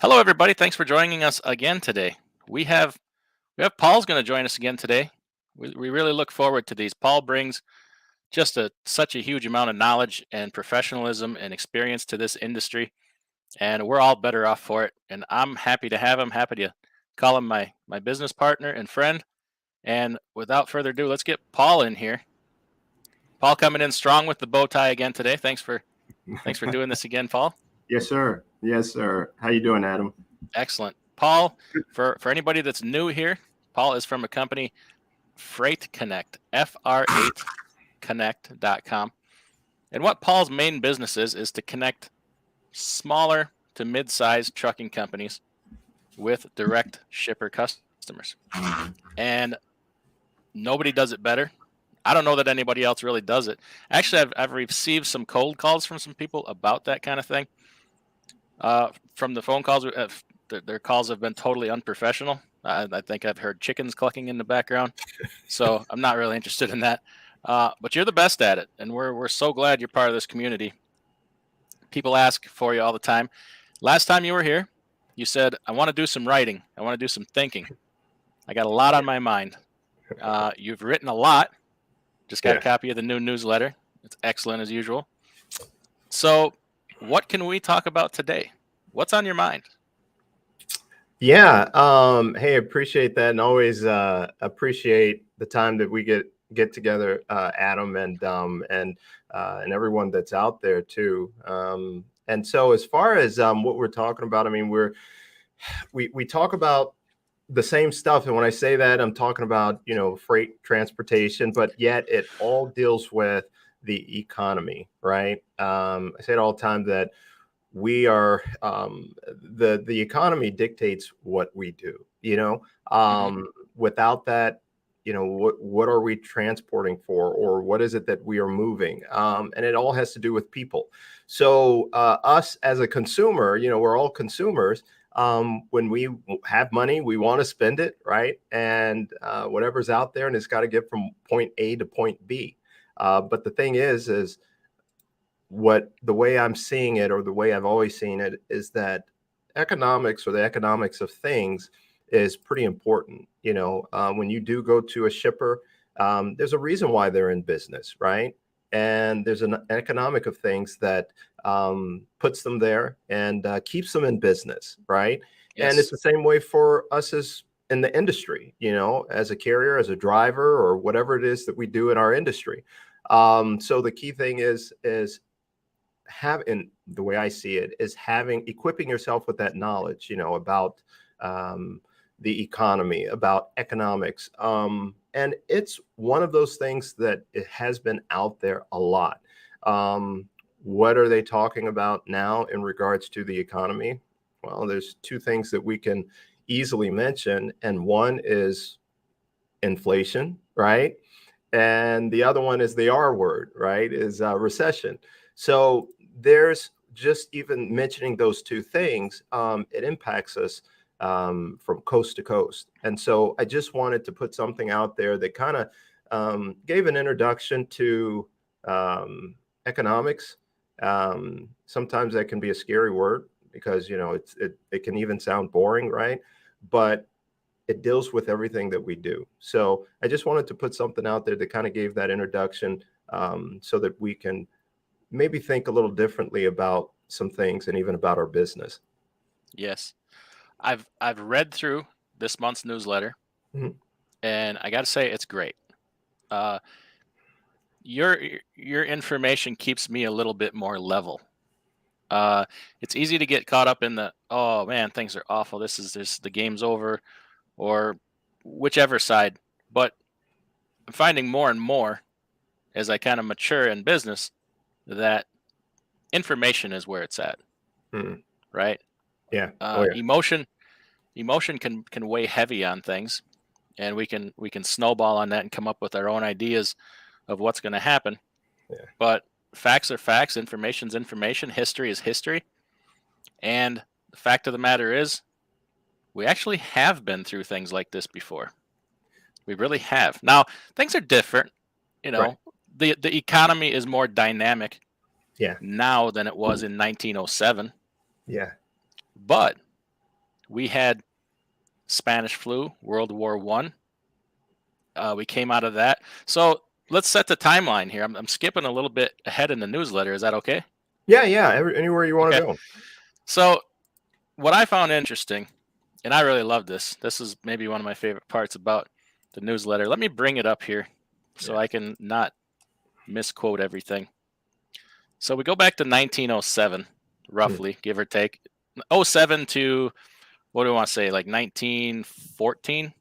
Hello, everybody. Thanks for joining us again today. We have Paul's going to join us again today. We really look forward to these. Paul brings just such a huge amount of knowledge and professionalism and experience to this industry, and we're all better off for it. And I'm happy to have him. Happy to call him my business partner and friend. And without further ado, let's get Paul in here. Paul coming in strong with the bow tie again today. Thanks for doing this again, Paul. Yes, sir. Yes, sir. How you doing, Adam? Excellent. Paul, for anybody that's new here, Paul is from a company, Freight Connect, fr8connect.com. And what Paul's main business is to connect smaller to mid-sized trucking companies with direct shipper customers. And nobody does it better. I don't know that anybody else really does it. Actually, I've received some cold calls from some people about that kind of thing. From the phone calls, their calls have been totally unprofessional. I think I've heard chickens clucking in the background, so I'm not really interested in that. But you're the best at it, and we're so glad you're part of this community. People ask for you all the time. Last time you were here, you said, "I want to do some writing. I want to do some thinking. I got a lot on my mind." You've written a lot. Just got a copy of the new newsletter. It's excellent as usual. So, what can we talk about today? What's on your mind? Yeah. Hey, appreciate that, and always appreciate the time that we get together, Adam, and everyone that's out there too. And so, as far as what we're talking about, I mean, we talk about the same stuff, and when I say that, I'm talking about freight transportation, but yet it all deals with the economy, right? I say it all the time that we are the economy dictates what we do. Without that, what are we transporting for, or what is it that we are moving? And it all has to do with people. So us as a consumer, we're all consumers. When we have money, we want to spend it, right? And whatever's out there, and it's got to get from point A to point B. But the thing is the way I'm seeing it, or the way I've always seen it, is that economics, or the economics of things, is pretty important. When you do go to a shipper, there's a reason why they're in business, right? And there's an economic of things that puts them there and keeps them in business, right? Yes. And it's the same way for us as in the industry, as a carrier, as a driver, or whatever it is that we do in our industry. So the key thing is having, the way I see it, is equipping yourself with that knowledge, about the economy, about economics. And it's one of those things that it has been out there a lot. What are they talking about now in regards to the economy? Well, there's two things that we can easily mention, and one is inflation, right? And the other one is the R word, right? Is recession. So there's just, even mentioning those two things, it impacts us from coast to coast. And so I just wanted to put something out there that kind of gave an introduction to economics. Sometimes that can be a scary word, because it can even sound boring, right? But it deals with everything that we do. So I just wanted to put something out there that kind of gave that introduction, so that we can maybe think a little differently about some things, and even about our business. Yes. I've read through this month's newsletter, and I got to say, it's great. Your information keeps me a little bit more level. It's easy to get caught up in the, oh man, things are awful, this the game's over, or whichever side. But I'm finding more and more, as I kind of mature in business, that information is where it's at. Right? Yeah. Emotion can weigh heavy on things, and we can snowball on that and come up with our own ideas of what's going to happen. Yeah. But facts are facts, information's information, history is history. And the fact of the matter is, we actually have been through things like this before. We really have. Now, things are different. Right. The economy is more dynamic Yeah. now than it was in 1907. Yeah. But we had Spanish flu, World War One. We came out of that. So let's set the timeline here. I'm skipping a little bit ahead in the newsletter. Is that okay? Yeah, yeah. Anywhere you want to Okay. go. So what I found interesting, and I really love this. This is maybe one of my favorite parts about the newsletter. Let me bring it up here so I can not misquote everything. So we go back to 1907, roughly, give or take. 07 to, what do we want to say, like 1914?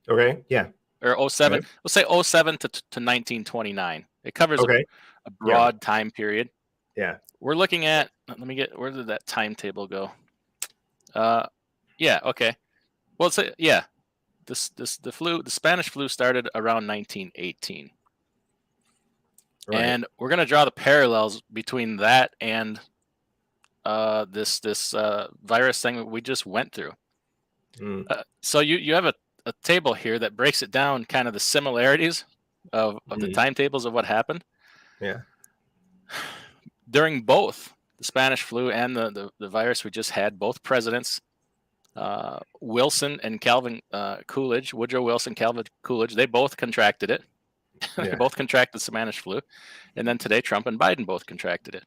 Okay. Yeah. Or 07. Right. Let's say 07 to 1929. It covers Okay. a Yeah. broad time period. Yeah. We're looking at, let me get, where did that timetable go? Yeah, okay. Well, say, yeah, the Spanish flu started around 1918. Right. And we're going to draw the parallels between that and this virus thing that we just went through. So you have a table here that breaks it down, kind of the similarities of the timetables of what happened. Yeah. During both the Spanish flu and the virus we just had, both presidents, Wilson and Calvin Coolidge, Woodrow Wilson, Calvin Coolidge, they both contracted it. They Yeah. both contracted Spanish flu. And then today, Trump and Biden both contracted it.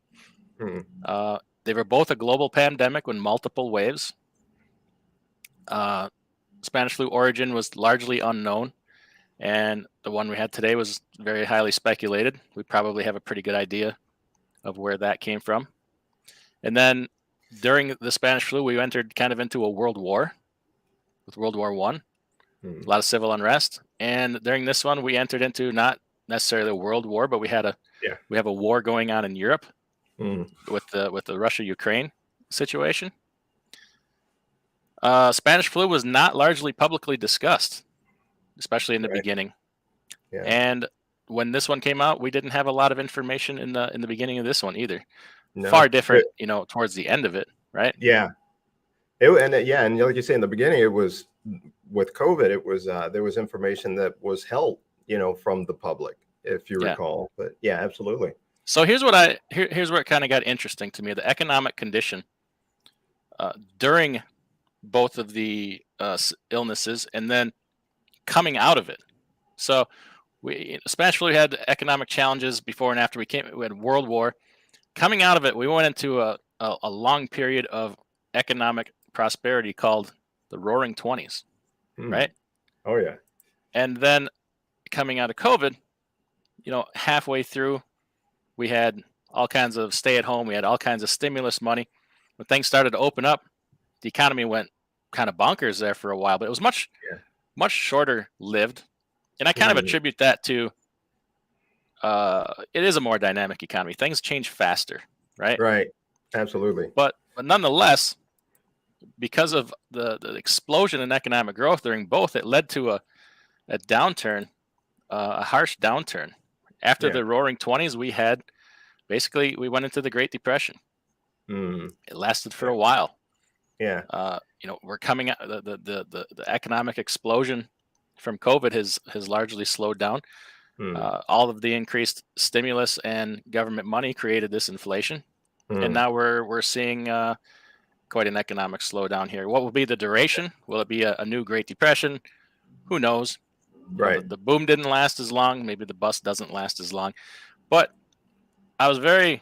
They were both a global pandemic with multiple waves. Spanish flu origin was largely unknown, and the one we had today was very highly speculated. We probably have a pretty good idea of where that came from. And then during the Spanish flu, we entered kind of into a world war with World War One, a lot of civil unrest. And during this one, we entered into not necessarily a world war, but we have a war going on in Europe with the Russia-Ukraine situation. Spanish flu was not largely publicly discussed, especially in the beginning. Yeah. And when this one came out, we didn't have a lot of information in the beginning of this one either. No. Far different, towards the end of it, right? Yeah. And like you say in the beginning, it was with COVID. It was there was information that was held, from the public, if you recall. But yeah, absolutely. So here's where it kind of got interesting to me: the economic condition during both of the illnesses, and then coming out of it. So Spanish flu had economic challenges before and after. We had World War. Coming out of it, we went into a long period of economic prosperity called the Roaring 20s, right? Oh yeah. And then coming out of COVID, halfway through, we had all kinds of stay at home. We had all kinds of stimulus money. When things started to open up, the economy went kind of bonkers there for a while, but it was much shorter lived. And I kind of attribute that to it is a more dynamic economy. Things change faster, right? Right. Absolutely. But nonetheless, because of the explosion in economic growth during both, it led to a downturn, a harsh downturn. After the Roaring 20s, we went into the Great Depression. It lasted for a while. Yeah. We're coming out the economic explosion from COVID has largely slowed down. All of the increased stimulus and government money created this inflation, and now we're seeing quite an economic slowdown here. What will be the duration? Will it be a new Great Depression? Who knows? Right. The boom didn't last as long. Maybe the bust doesn't last as long. But I was very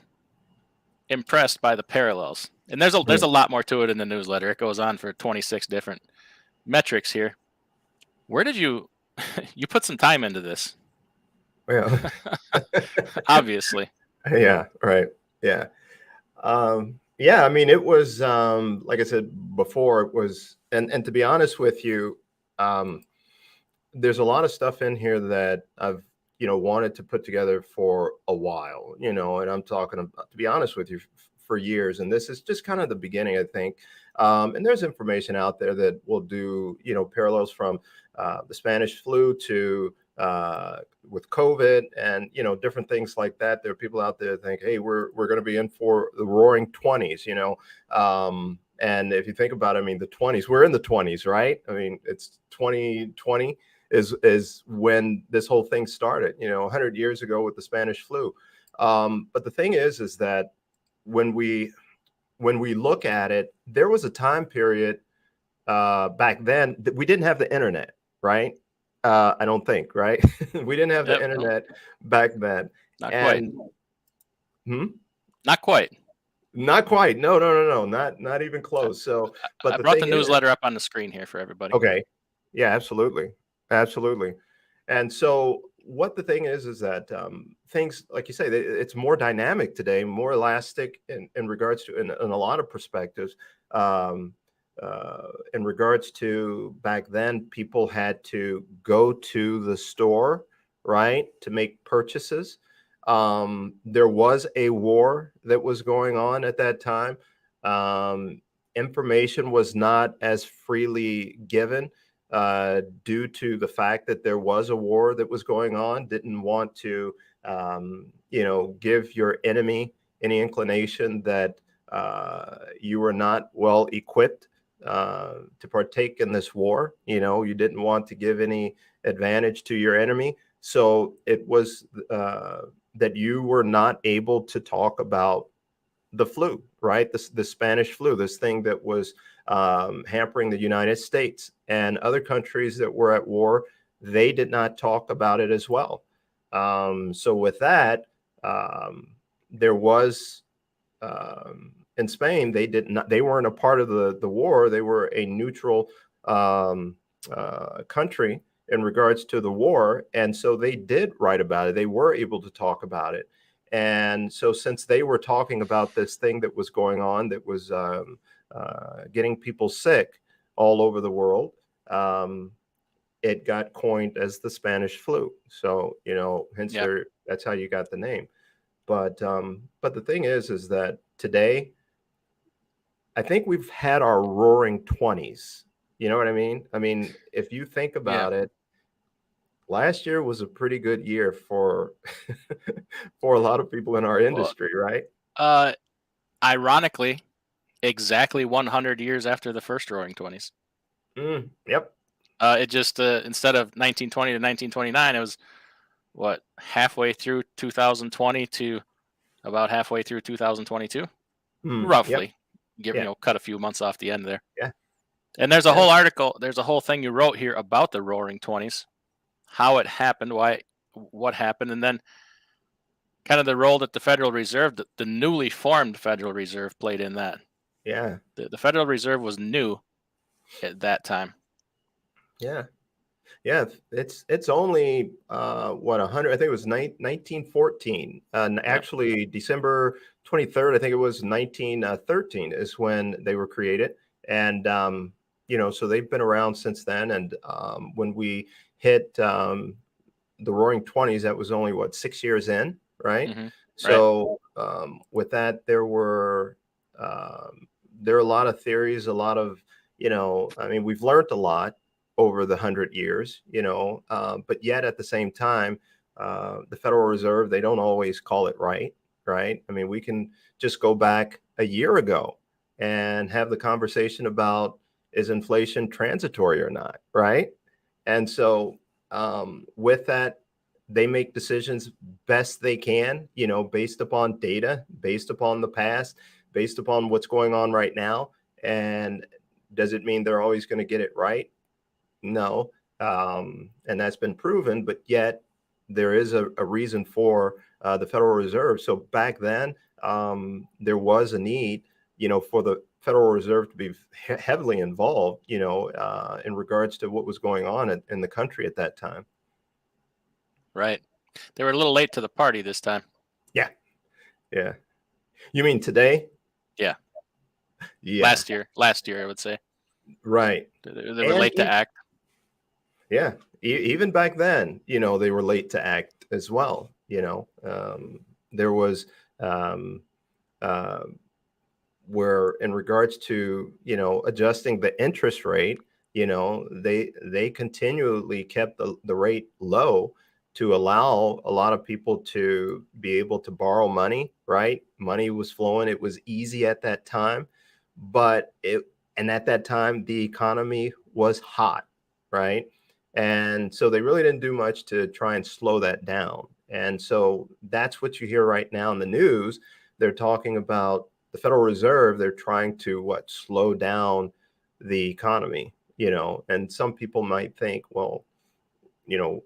impressed by the parallels. And there's a lot more to it in the newsletter. It goes on for 26 different metrics here. Where did you put some time into this? Well, obviously. Yeah. Right. Yeah. Yeah. I mean, it was like I said before. It was, and to be honest with you, there's a lot of stuff in here that I've wanted to put together for a while. And I'm talking about, to be honest with you, for years. And this is just kind of the beginning, I think. And there's information out there that will do parallels from the Spanish flu to with COVID and different things like that. There are people out there that think, hey, we're going to be in for the Roaring 20s, and if you think about it, I mean, the 20s, we're in the 20s, right? I mean, it's 2020 is when this whole thing started, 100 years ago with the Spanish flu. But the thing is that when we look at it, there was a time period back then we didn't have the internet, right? I don't think, right? We didn't have the Yep. No, internet back then. not quite. And hmm? Not quite. Not quite. No, no, no, no, not even close. So, but I the brought the thing is, newsletter up on the screen here for everybody. okay, yeah, absolutely, absolutely. And so, what the thing is that things, like you say, it's more dynamic today, more elastic in regards to, in a lot of perspectives. Um, in regards to back then, people had to go to the store, right, to make purchases. There was a war that was going on at that time. Information was not as freely given due to the fact that there was a war that was going on. Didn't want to, give your enemy any inclination that you were not well equipped to partake in this war. You didn't want to give any advantage to your enemy. So it was that you were not able to talk about the flu, right? The Spanish flu, this thing that was hampering the United States and other countries that were at war. They did not talk about it as well. So with that, there was in Spain, they weren't a part of the war. They were a neutral country in regards to the war. And so they did write about it. They were able to talk about it. And so since they were talking about this thing that was going on, that was getting people sick all over the world, it got coined as the Spanish flu. So, hence Yep. that's how you got the name. But the thing is that today, I think we've had our roaring 20s. You know what I mean? I mean, if you think about it, last year was a pretty good year for for a lot of people in our Well, industry, right? ironically, exactly 100 years after the first Roaring Twenties. Yep. It just instead of 1920 to 1929, it was what, halfway through 2020 to about halfway through 2022, Yep. roughly. Yeah. Cut a few months off the end there. Yeah. And there's a Yeah. whole article, there's a whole thing you wrote here about the Roaring Twenties, how it happened, what happened, and then kind of the role that the Federal Reserve, the newly formed Federal Reserve, played in that. Yeah. The Federal Reserve was new at that time. Yeah. Yeah, it's only what, 100, I think it was 1914. Actually December 23rd, I think it was 1913 is when they were created. And so they've been around since then. And when we hit the Roaring 20s, that was only what, 6 years in, right? Mm-hmm. So with that, there were a lot of theories, a lot of, I mean, we've learned a lot over the 100 years, but yet at the same time, the Federal Reserve, they don't always call it right. I mean, we can just go back a year ago and have the conversation about, is inflation transitory or not, right? And so with that, they make decisions best they can, based upon data, based upon the past, based upon what's going on right now. And does it mean they're always going to get it right? No. And that's been proven, but yet there is a reason for the Federal Reserve. So back then, there was a need, for the Federal Reserve to be heavily involved, in regards to what was going on in the country at that time. Right. They were a little late to the party this time. Yeah. Yeah. You mean today? Yeah. Yeah. Last year, I would say. Right. They were late to act. Yeah. Even back then, they were late to act as well. There was where, in regards to, adjusting the interest rate, they continually kept the rate low to allow a lot of people to be able to borrow money, right? Money was flowing. It was easy at that time, and at that time, the economy was hot, right? And so they really didn't do much to try and slow that down. And so that's what you hear right now in the news. They're talking about the Federal Reserve. They're trying to slow down the economy, and some people might think, well,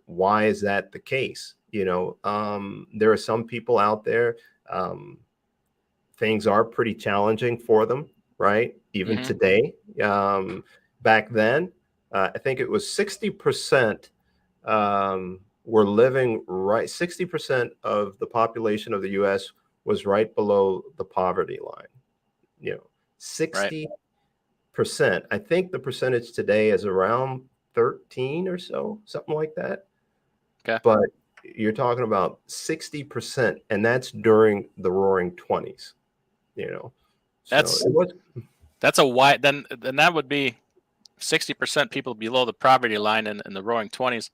why is that the case? There are some people out there, things are pretty challenging for them, right? Even Hmm. today. Back then, I think it was 60% were living right. 60% of the population of the US was right below the poverty line. You know, Right. 60%. I think the percentage today is around 13 or so, something like that. Okay. But you're talking about 60%, and that's during the roaring 20s, you know. So That's it was. that's a wide. Then that would be 60% people below the poverty line in the Roaring Twenties,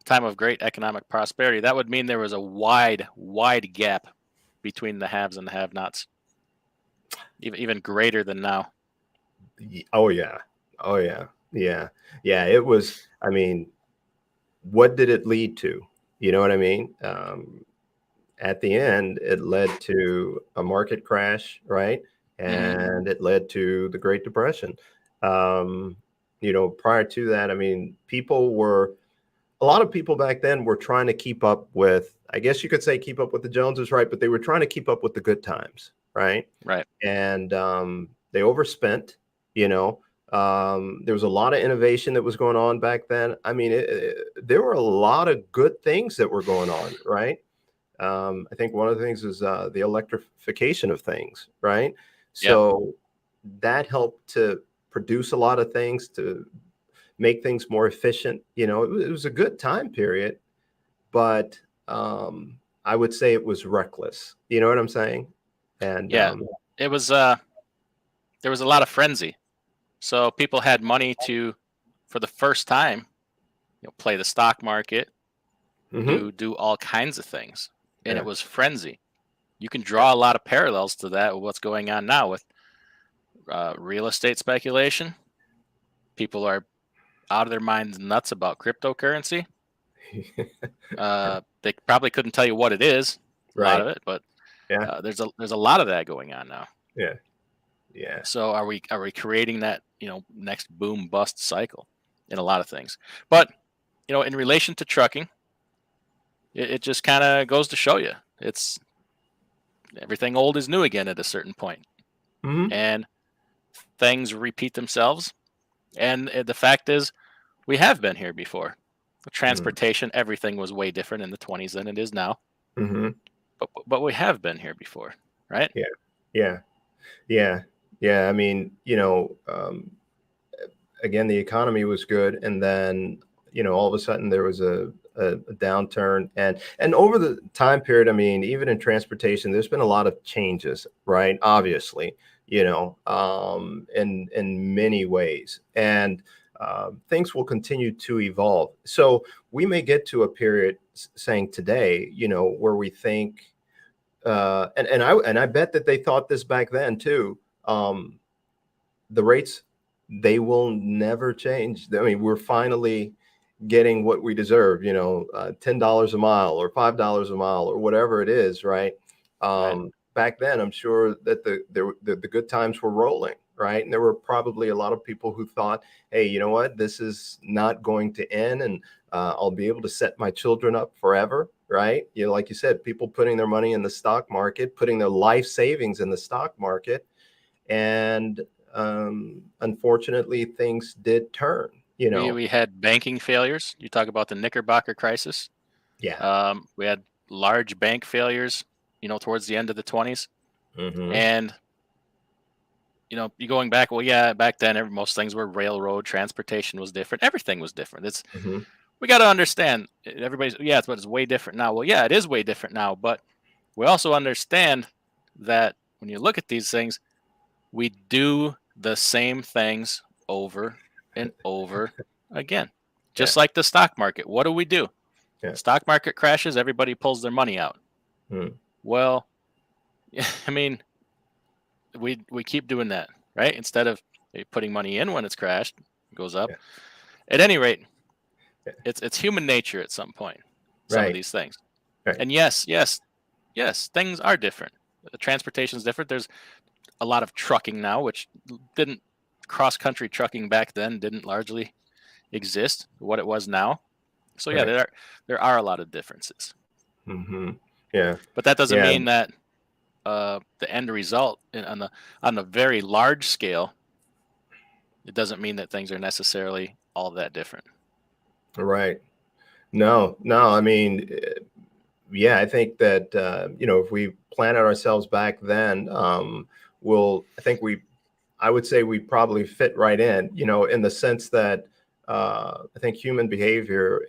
time of great economic prosperity. That would mean there was a wide gap between the haves and the have-nots, even greater than now. Oh yeah. Oh yeah. Yeah. Yeah. It was, I mean, what did it lead to? You know what I mean? At the end, it led to a market crash, right? Hmm. And it led to the Great Depression. Um, Prior to that, I mean, a lot of people back then were trying to keep up with, I guess you could say keep up with the Joneses, right? But they were trying to keep up with the good times, right? Right. And they overspent. You know, there was a lot of innovation that was going on back then. I mean, there were a lot of good things that were going on, right? I think one of the things is the electrification of things, right? Yep. So that helped to produce a lot of things, to make things more efficient. It was a good time period, but I would say it was reckless. You know what I'm saying? And Yeah. It was. There was a lot of frenzy. So people had money to, for the first time, play the stock market, mhm. do all kinds of things, and it Yeah, was frenzy. You can draw a lot of parallels to that with what's going on now with real estate speculation. People are out of their minds nuts about cryptocurrency. They probably couldn't tell you what it is, a lot of right. it, but Yeah, there's a lot of that going on now. yeah, yeah. So are we creating that next boom bust cycle in a lot of things? But in relation to trucking, it just kind of goes to show you it's everything old is new again at a certain point, Hmm. and things repeat themselves. And the fact is, we have been here before. Transportation, everything was way different in the 20s than it is now. Hmm. But we have been here before, right? Yeah, yeah, yeah, yeah. I mean, again, the economy was good, and then all of a sudden there was a downturn, and over the time period, I mean, even in transportation, there's been a lot of changes, right? Obviously, in many ways, and things will continue to evolve. So we may get to a period saying today, where we think, and I bet that they thought this back then too. The rates, they will never change. I mean, we're finally getting what we deserve, $10 a mile or $5 a mile or whatever it is, right? Right. Back then, I'm sure that the good times were rolling, right? And there were probably a lot of people who thought, hey, you know what? This is not going to end, and I'll be able to set my children up forever, right? Like you said, people putting their money in the stock market, putting their life savings in the stock market, and unfortunately, things did turn. We had banking failures. You talk about the Knickerbocker crisis. Yeah. We had large bank failures, towards the end of the 20s. Hmm. And, you going back, well, yeah, back then, most things were railroad, transportation was different. Everything was different. Hmm. We got to understand everybody's, yeah, but it's way different now. Well, yeah, it is way different now, but we also understand that when you look at these things, we do the same things over and over again. Yeah. Just like the stock market. What do? Yeah. Stock market crashes, everybody pulls their money out. Mm. Well, I mean, we keep doing that, right? Instead of putting money in when it's crashed, it goes up. Yeah. At any rate, Yeah. it's human nature at some point, some of Right. these things. Right. And yes, things are different. The transportation is different. There's a lot of trucking now, which didn't cross-country trucking back then didn't largely exist, what it was now. So yeah, Right. there are a lot of differences. Yeah. But that doesn't Yeah. mean that the end result on the very large scale, it doesn't mean that things are necessarily all that different. Right. No, no. I mean, yeah, I think that, if we planted ourselves back then, I would say we probably fit right in, in the sense that I think human behavior,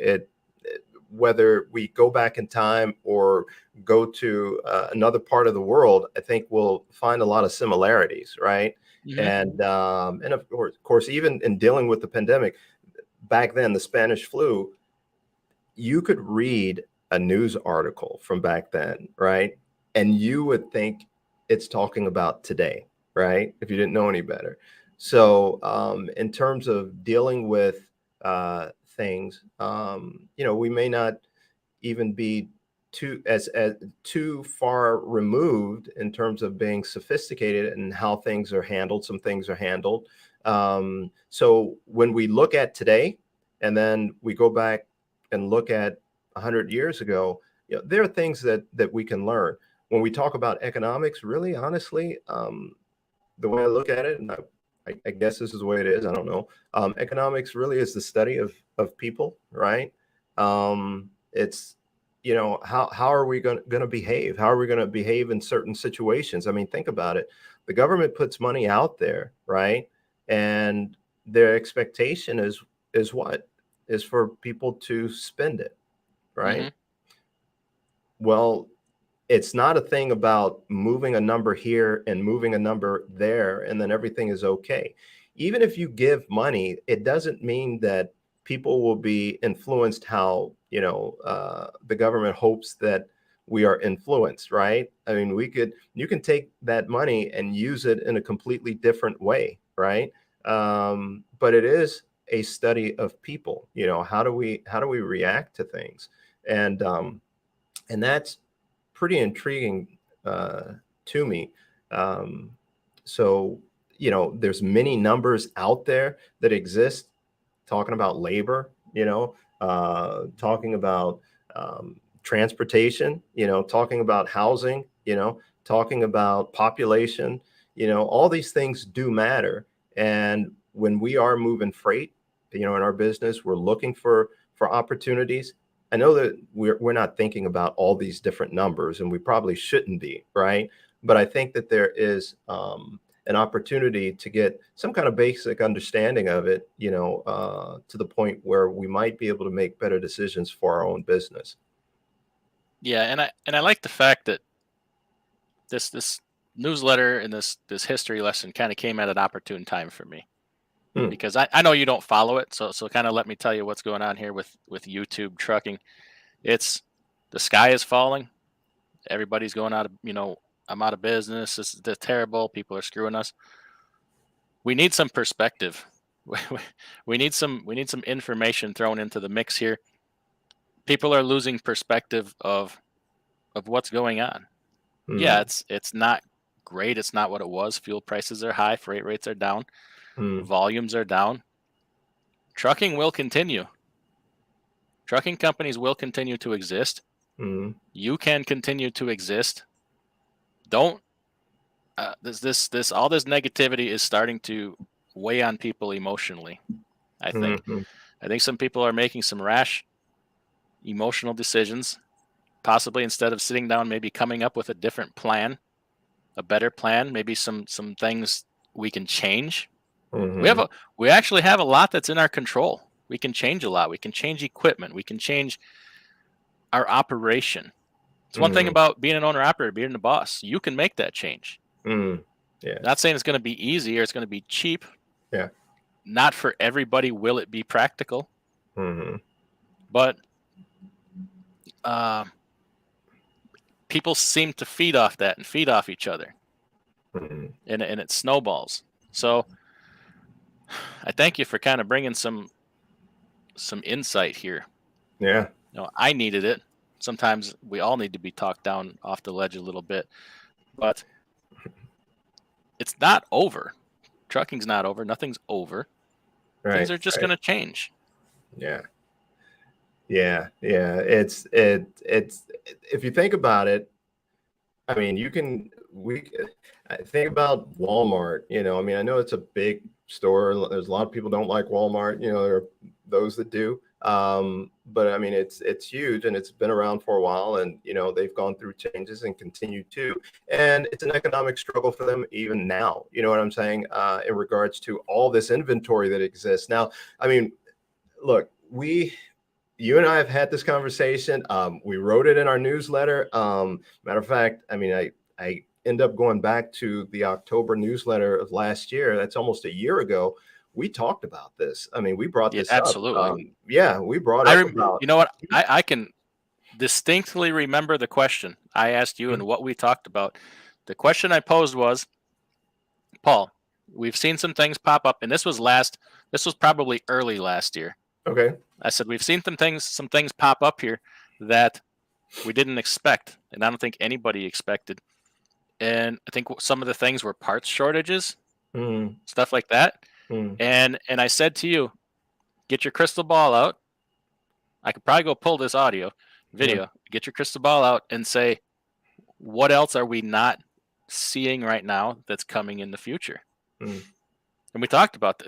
whether we go back in time or go to another part of the world, I think we'll find a lot of similarities, right? Mm-hmm. And of course, even in dealing with the pandemic back then, the Spanish flu, you could read a news article from back then, right? And you would think it's talking about today, right? If you didn't know any better. So, in terms of dealing with things, we may not even be as too far removed in terms of being sophisticated and how things are handled. Some things are handled. So when we look at today, and then we go back and look at 100 years ago, there are things that we can learn. When we talk about economics, really, honestly, the way I look at it, and I guess this is the way it is, I don't know. Economics really is the study of people, right? It's how are we going to behave? How are we going to behave in certain situations? I mean, think about it. The government puts money out there, right? And their expectation is what? Is for people to spend it, Mm-hmm. right? Well, it's not a thing about moving a number here and moving a number there and then everything is okay. Even if you give money, it doesn't mean that people will be influenced how, the government hopes that we are influenced, right? I mean, you can take that money and use it in a completely different way, right? But it is a study of people. How do we react to things? And that's pretty intriguing to me. Um, so, there's many numbers out there that exist talking about labor, talking about transportation, talking about housing, talking about population, all these things do matter. And when we are moving freight, in our business, we're looking for opportunities. I know that we're not thinking about all these different numbers, and we probably shouldn't be, right? But I think that there is an opportunity to get some kind of basic understanding of it, to the point where we might be able to make better decisions for our own business. Yeah, and I like the fact that this newsletter and this history lesson kind of came at an opportune time for me, Hmm. because I know you don't follow it, so kind of let me tell you what's going on here with YouTube trucking. It's the sky is falling. Everybody's going out of, I'm out of business. This is terrible. People are screwing us. We need some perspective. We need some information thrown into the mix here. People are losing perspective of what's going on. Yeah, Hmm. it's not great. It's not what it was. Fuel prices are high. Freight rates are down. Hmm. Volumes are down. Trucking will continue. Trucking companies will continue to exist. Hmm. You can continue to exist. Don't this all this negativity is starting to weigh on people emotionally. I think. Hmm. I think some people are making some rash emotional decisions, possibly instead of sitting down, maybe coming up with a different plan, a better plan, maybe some things we can change. We have Hmm. a we actually have a lot that's in our control. We can change a lot. We can change equipment. We can change our operation. It's one thing Hmm. about being an owner operator, being the boss. You can make that change. Hmm. Yeah. Not saying it's going to be easy or it's going to be cheap. Yeah. Not for everybody will it be practical, Hmm. but uh, people seem to feed off that and feed off each other, Hmm. and it snowballs. So I thank you for kind of bringing some insight here. Yeah. I needed it. Sometimes we all need to be talked down off the ledge a little bit, but it's not over. Trucking's not over. Nothing's over. Right. Things are just Right. going to change. Yeah. Yeah. Yeah. It's if you think about it, I mean, I think about Walmart, I mean, I know it's a big store. There's a lot of people don't like Walmart, there are those that do. But I mean, it's huge and it's been around for a while, and, they've gone through changes and continue to, and it's an economic struggle for them even now. You know what I'm saying? In regards to all this inventory that exists now. I mean, look, you and I have had this conversation. We wrote it in our newsletter. Matter of fact, I mean, I end up going back to the October newsletter of last year. That's almost a year ago. We talked about this. I mean, we brought Yeah, this up. absolutely. Yeah, we brought up about. You know what? I can distinctly remember the question I asked you and what we talked about. The question I posed was, Paul, we've seen some things pop up, and this was probably early last year. Okay. I said, we've seen some things pop up here that we didn't expect, and I don't think anybody expected. And I think some of the things were parts shortages, stuff like that. And I said to you, get your crystal ball out. I could probably go pull this video, get your crystal ball out and say, what else are we not seeing right now that's coming in the future? And we talked about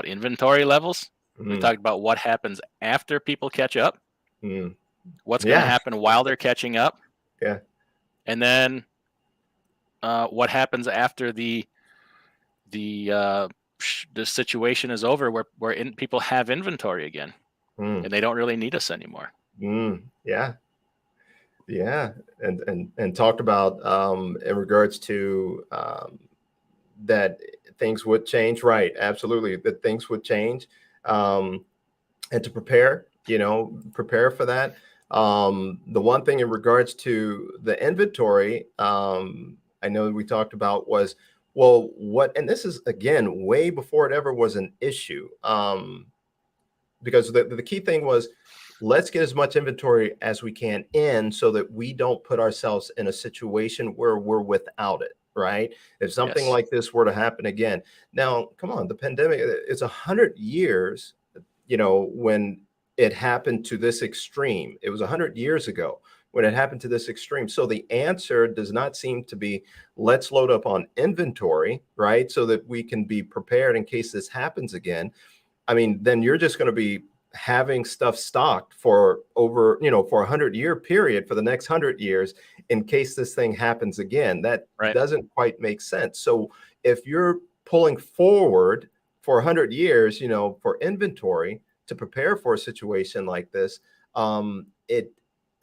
inventory levels. We talked about what happens after people catch up, what's going to happen while they're catching up. Yeah. And then what happens after the situation is over, where people have inventory again, and they don't really need us anymore. Yeah. Yeah. And talked about in regards to that things would change. Right. Absolutely. That things would change. And to prepare for that. The one thing in regards to the inventory, I know we talked about was, well, and this is again, way before it ever was an issue. Because the key thing was, let's get as much inventory as we can in so that we don't put ourselves in a situation where we're without it. Right. If something like this were to happen again. Now, come on, the pandemic, it's 100 years, when it happened to this extreme. It was 100 years ago when it happened to this extreme. So the answer does not seem to be, let's load up on inventory, right? So that we can be prepared in case this happens again. I mean, then you're just going to be having stuff stocked for over, for 100-year period for the next 100 years in case this thing happens again. That doesn't quite make sense. So if you're pulling forward for 100 years, for inventory to prepare for a situation like this, it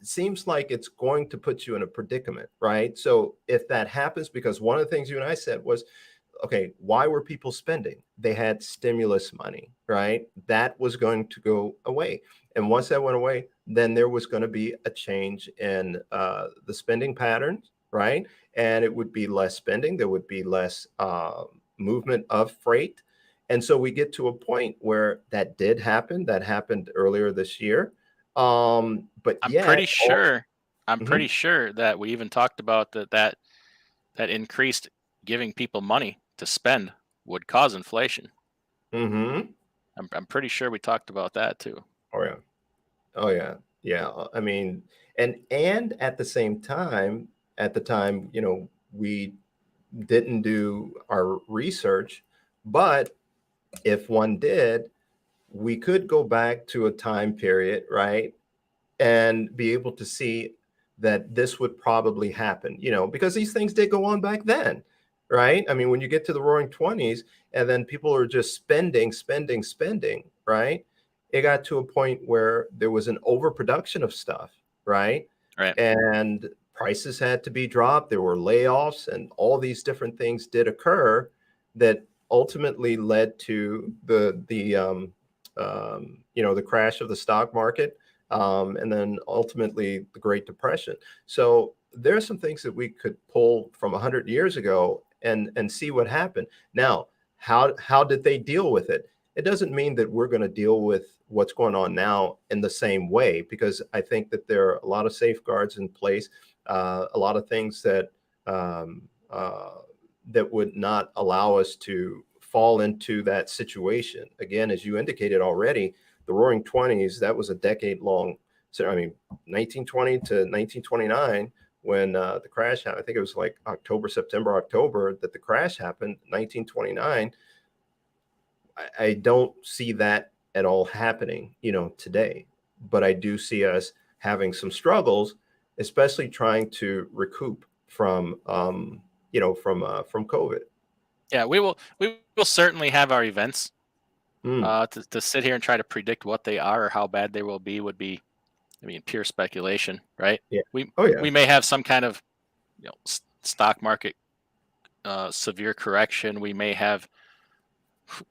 seems like it's going to put you in a predicament, right? So if that happens, because one of the things you and I said was, okay, why were people spending? They had stimulus money, right? That was going to go away. And once that went away, then there was going to be a change in the spending patterns, right? And it would be less spending. There would be less movement of freight. And so we get to a point where that did happen. That happened earlier this year. But I'm pretty sure that we even talked about that increased giving people money to spend would cause inflation. I'm pretty sure we talked about that too. Oh yeah. Yeah. I mean, and at the same time, at the time, we didn't do our research, but if one did, we could go back to a time period, right? And be able to see that this would probably happen, because these things did go on back then, right? I mean, when you get to the roaring 20s and then people are just spending, right? It got to a point where there was an overproduction of stuff, right? Right. And prices had to be dropped. There were layoffs and all these different things did occur that ultimately led to the crash of the stock market. And then ultimately the Great Depression. So there are some things that we could pull from 100 years ago and see what happened. Now, how did they deal with it? It doesn't mean that we're going to deal with what's going on now in the same way, because I think that there are a lot of safeguards in place, a lot of things that that would not allow us to fall into that situation. Again, as you indicated already, the Roaring Twenties, that was a decade long. So, I mean, 1920 to 1929, when the crash happened, I think it was like September, October that the crash happened, 1929. I don't see that at all happening, today. But I do see us having some struggles, especially trying to recoup from, from COVID. Yeah, we will certainly have our events. Mm, To sit here and try to predict what they are or how bad they will be would be, I mean, pure speculation, right? yeah. We Oh yeah. we may have some kind of stock market severe correction. We may have,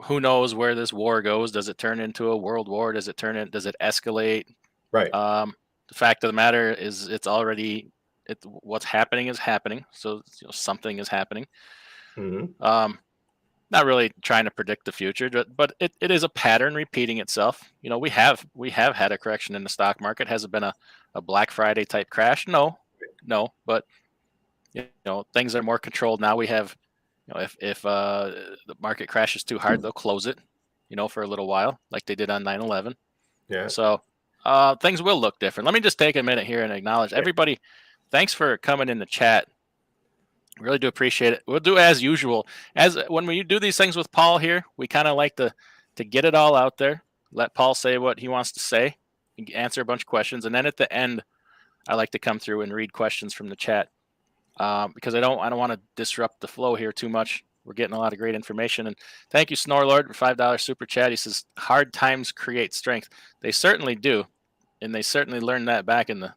who knows where this war goes. Does it turn into a world war? Does it escalate? Right. The fact of the matter is, what's happening is happening. So something is happening. Hmm. Not really trying to predict the future, but it is a pattern repeating itself. We have had a correction in the stock market. Has it been a Black Friday type crash? No, but things are more controlled now. We have, if the market crashes too hard, they'll close it, for a little while, like they did on 9/11. Yeah. So things will look different. Let me just take a minute here and acknowledge everybody. Thanks for coming in the chat. Really do appreciate it. We'll do as usual. As when we do these things with Paul here, we kind of like to get it all out there. Let Paul say what he wants to say, and answer a bunch of questions, and then at the end, I like to come through and read questions from the chat, because I don't want to disrupt the flow here too much. We're getting a lot of great information, and thank you, Snorlord, for $5 super chat. He says, "Hard times create strength." They certainly do, and they certainly learned that back in the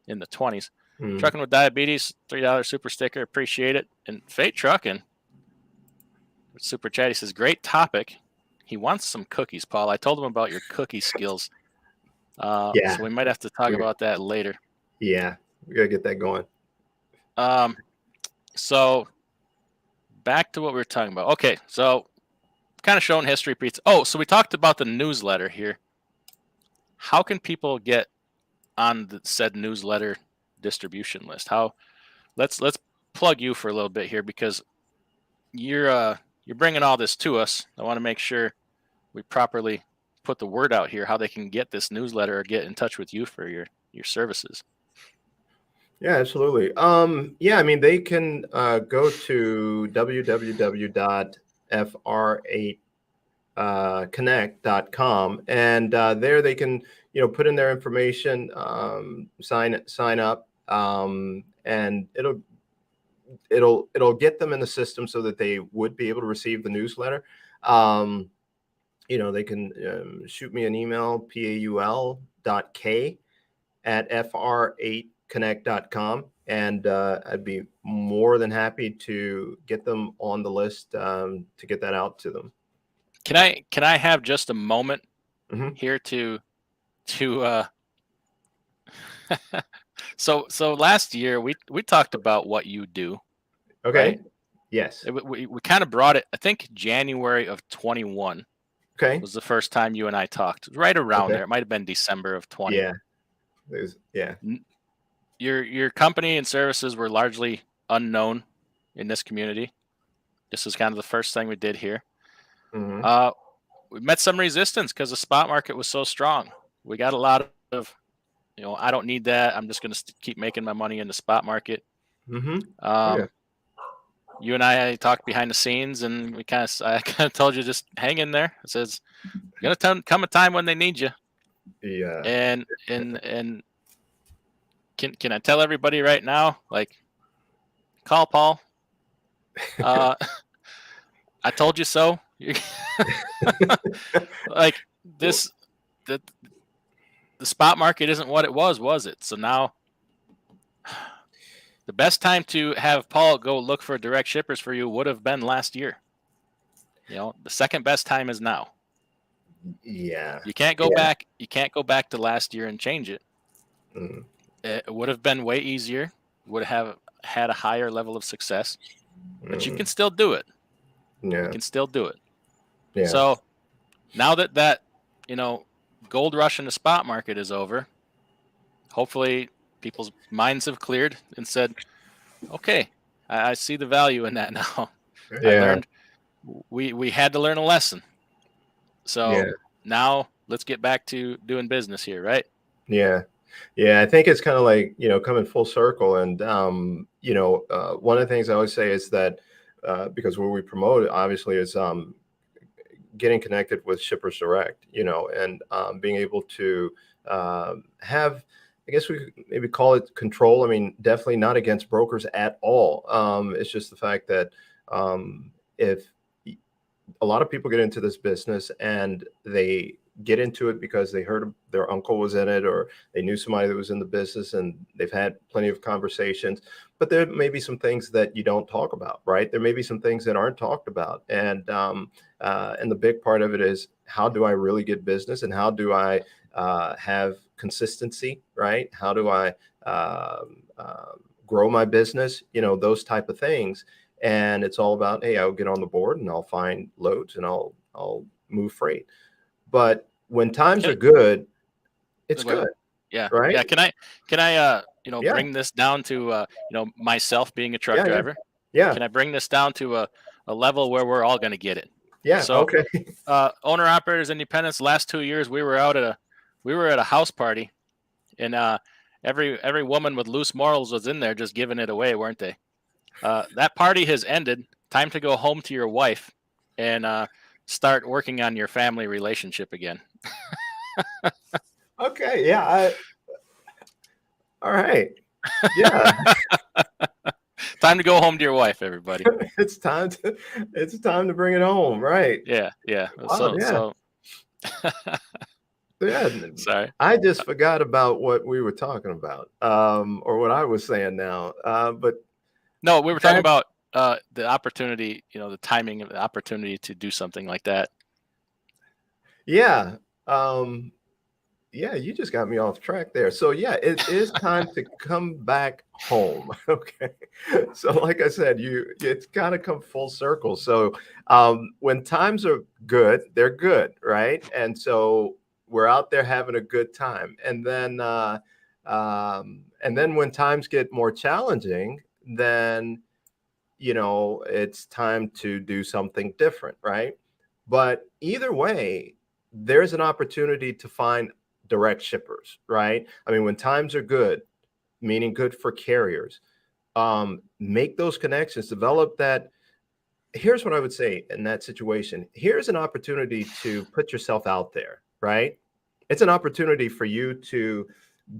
20s. Mm. Trucking with Diabetes, $3 super sticker, appreciate it. And Fate Trucking, super chat, he says, "Great topic." He wants some cookies, Paul. I told him about your cookie skills. Yeah. So we might have to talk about that later. Yeah. We gotta get that going. So back to what we were talking about. Okay, so kind of showing history. Oh, so we talked about the newsletter here. How can people get on the said newsletter distribution list? Let's plug you for a little bit here, because you're bringing all this to us. I want to make sure we properly put the word out here, how they can get this newsletter or get in touch with you for your services. Yeah, absolutely. Yeah, I mean, they can go to www.fr8connect.com, and there they can, put in their information, sign up, and it'll get them in the system so that they would be able to receive the newsletter. They can shoot me an email, paul.k@fr8connect.com, and I'd be more than happy to get them on the list, to get that out to them. Can I have just a moment here to so last year we talked about what you do. Okay. Right? Yes. We kind of brought it, I think January of 21 was the first time you and I talked, right around there. It might have been December of 20. Yeah. Your company and services were largely unknown in this community. This was kind of the first thing we did here. We met some resistance because the spot market was so strong. We got a lot of, I don't need that. I'm just going to keep making my money in the spot market. You and I talked behind the scenes, and I kind of told you, just hang in there. It says, "Gonna come a time when they need you." Yeah. And can I tell everybody right now, like, call Paul. I told you so. Like this, the spot market isn't what it was it? So now, the best time to have Paul go look for direct shippers for you would have been last year. The second best time is now. Yeah. You can't go back. You can't go back to last year and change it. It would have been way easier. Would have had a higher level of success. But you can still do it. Yeah. You can still do it. Yeah. So now that gold rush in the spot market is over, hopefully people's minds have cleared and said, "Okay, I see the value in that now." Yeah. we had to learn a lesson. So Yeah. now let's get back to doing business here, right? Yeah. Yeah, I think it's kind of like, coming full circle. And, one of the things I always say is that because what we promote obviously is getting connected with shippers direct, and being able to have, I guess we could maybe call it control. I mean, definitely not against brokers at all. It's just the fact that if a lot of people get into this business and they get into it because they heard their uncle was in it, or they knew somebody that was in the business, and they've had plenty of conversations. But there may be some things that you don't talk about, right? There may be some things that aren't talked about. And the big part of it is, how do I really get business, and how do I have consistency, right? How do I grow my business? Those type of things. And it's all about, hey, I'll get on the board and I'll find loads and I'll move freight. But when times are Can, good, it's go ahead. good, Yeah. right? Yeah. Can I Yeah, bring this down to myself being a truck yeah, yeah, driver? yeah, Can I bring this down to a level where we're all going to get it? yeah. So, Okay. owner operators independence. Last 2 years, we were at a house party, and every woman with loose morals was in there just giving it away, weren't they? That party has ended. Time to go home to your wife and start working on your family relationship again. Okay. Yeah. All right. Yeah. Time to go home to your wife, everybody. It's time to bring it home. Right. Yeah, yeah. Oh, yeah. So Yeah. sorry. I just forgot about what we were talking about, or what I was saying now. But No, we were talking that, about the opportunity. The timing of the opportunity to do something like that. yeah. Yeah, you just got me off track there. So yeah, it is time to come back home. Okay. So like I said, it's kind of come full circle. So when times are good, they're good, right? And so we're out there having a good time. And then when times get more challenging, then it's time to do something different, right? But either way, there's an opportunity to find direct shippers, right? I mean, when times are good, meaning good for carriers, make those connections, develop that. Here's what I would say in that situation. Here's an opportunity to put yourself out there, right? It's an opportunity for you to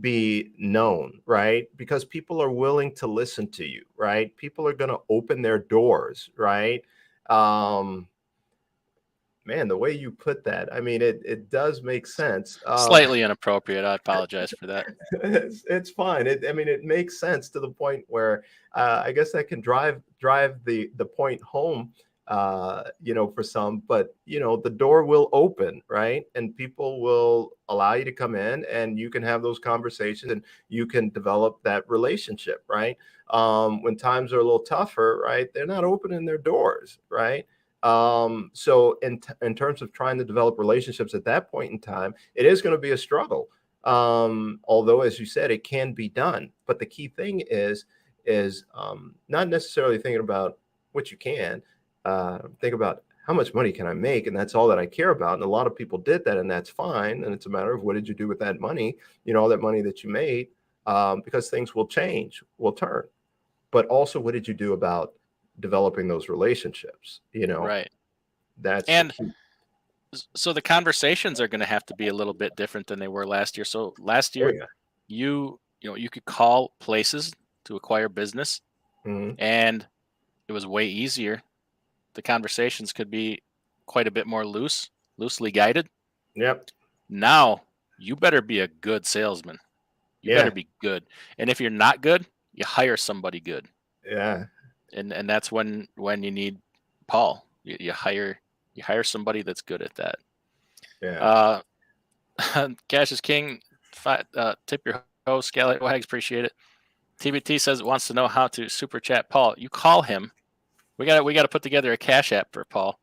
be known, right? Because people are willing to listen to you, right? People are going to open their doors, right? Um, Man, the way you put that, I mean, it does make sense. Slightly inappropriate. I apologize for that. It's fine. I mean, it makes sense to the point where I guess that can drive the point home, for some. But the door will open, right, and people will allow you to come in, and you can have those conversations, and you can develop that relationship, right? When times are a little tougher, right, they're not opening their doors, right? So in terms of trying to develop relationships at that point in time, it is going to be a struggle. Although, as you said, it can be done. But the key thing is not necessarily thinking about what you can. Think about, how much money can I make, and that's all that I care about. And a lot of people did that, and that's fine. And it's a matter of, what did you do with that money? All that money that you made, because things will change, will turn. But also, what did you do about developing those relationships? Right. That's the And key. so the conversations are going to have to be a little bit different than they were last year. So last Oh year, yeah. you could call places to acquire business, Mhm. and it was way easier. The conversations could be quite a bit more loosely guided. Yep. Now, you better be a good salesman. You better Yeah. be good. And if you're not good, you hire somebody good. Yeah. And that's when you need Paul. You hire somebody that's good at that. Yeah. Uh Cash is king. Tip your host, Scallywags, appreciate it. TBT says it wants to know how to super chat Paul. You call him. We got to put together a cash app for Paul,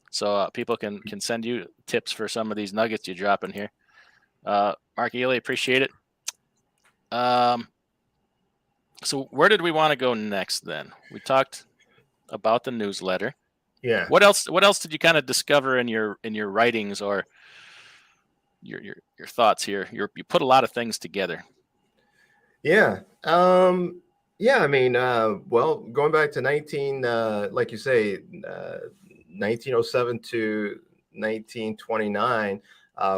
so people can send you tips for some of these nuggets you drop in here. Mark Ely, appreciate it. So where did we want to go next? Then we talked about the newsletter. Yeah. What else did you kind of discover in your writings or your thoughts here? You put a lot of things together. Yeah. Yeah, I mean, well, going back to like you say, 1907 to 1929,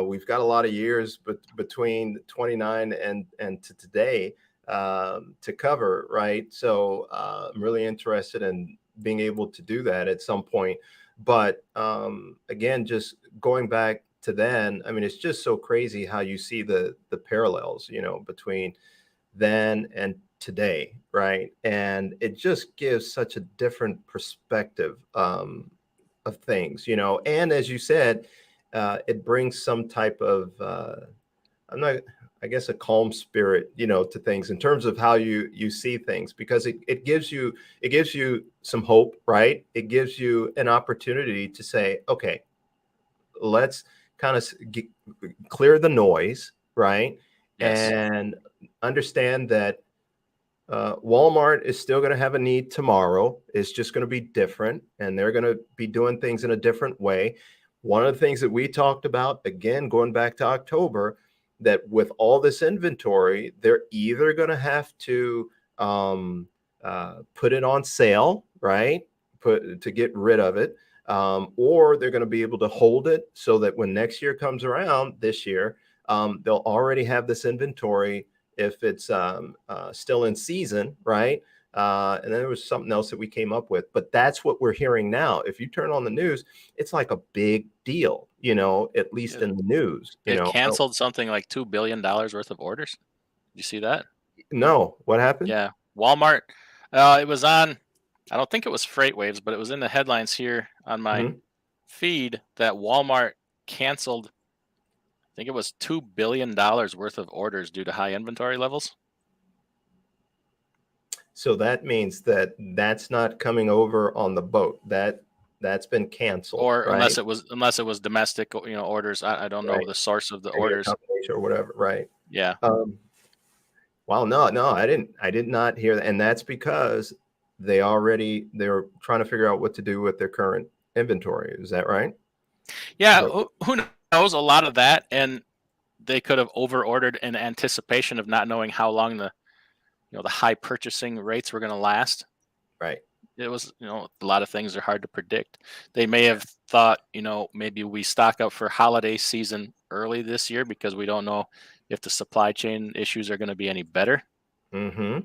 we've got a lot of years between 29 and to today to cover, right? So I'm really interested in being able to do that at some point. But again, just going back to then, I mean, it's just so crazy how you see the parallels, between then and today, right? And it just gives such a different perspective of things, And as you said, it brings some type of I'm not, I guess, a calm spirit, to things in terms of how you see things, because it gives you some hope, right? It gives you an opportunity to say, okay, let's kind of clear the noise, right? Yes. And understand that Walmart is still going to have a need tomorrow. It's just going to be different, and they're going to be doing things in a different way. One of the things that we talked about, again, going back to October, that with all this inventory, they're either going to have to put it on sale, right? To get rid of it, or they're going to be able to hold it so that when next year comes around, this year, they'll already have this inventory if it's still in season, right? And then there was something else that we came up with, but that's what we're hearing now. If you turn on the news, it's like a big deal, at least Yeah. in the news. They've canceled something like $2 billion worth of orders. Did you see that? No, what happened? Yeah, Walmart. It was on. I don't think it was Freight Waves, but it was in the headlines here on my Mhm. feed that Walmart canceled. I think it was $2 billion worth of orders due to high inventory levels. So that means that that's not coming over on the boat. That's been canceled, Or right? unless it was domestic, orders. I don't know Right. the source of the Maybe a orders. combination or whatever, right? Yeah. Um, Well, no, I did not hear that, and that's because they're trying to figure out what to do with their current inventory. Is that right? Is Yeah, that who knows a lot of that, and they could have over ordered in anticipation of not knowing how long the high purchasing rates were going to last. right? It was, a lot of things are hard to predict. They may have thought, maybe we stock up for holiday season early this year because we don't know if the supply chain issues are going to be any better. Mm-hmm.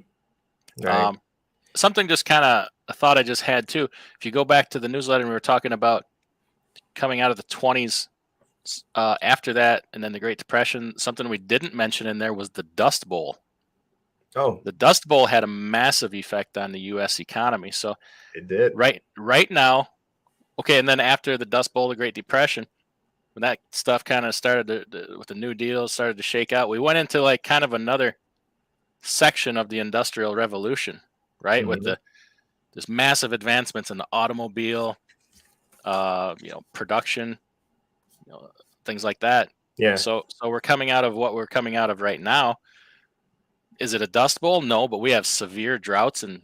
Right. Um, Something just kind of a thought I just had too. If you go back to the newsletter, and we were talking about coming out of the 20s after that, and then the Great Depression. Something we didn't mention in there was the Dust Bowl. Oh, The Dust Bowl had a massive effect on the U.S. economy. So it did. right now, okay, and then after the Dust Bowl, the Great Depression, when that stuff kind of started with the New Deal started to shake out, we went into like kind of another section of the Industrial Revolution, right? With Hmm. this massive advancements in the automobile, production, you know, things like that. Yeah. So we're coming out of what we're coming out of right now. Is it a Dust Bowl? No, but we have severe droughts in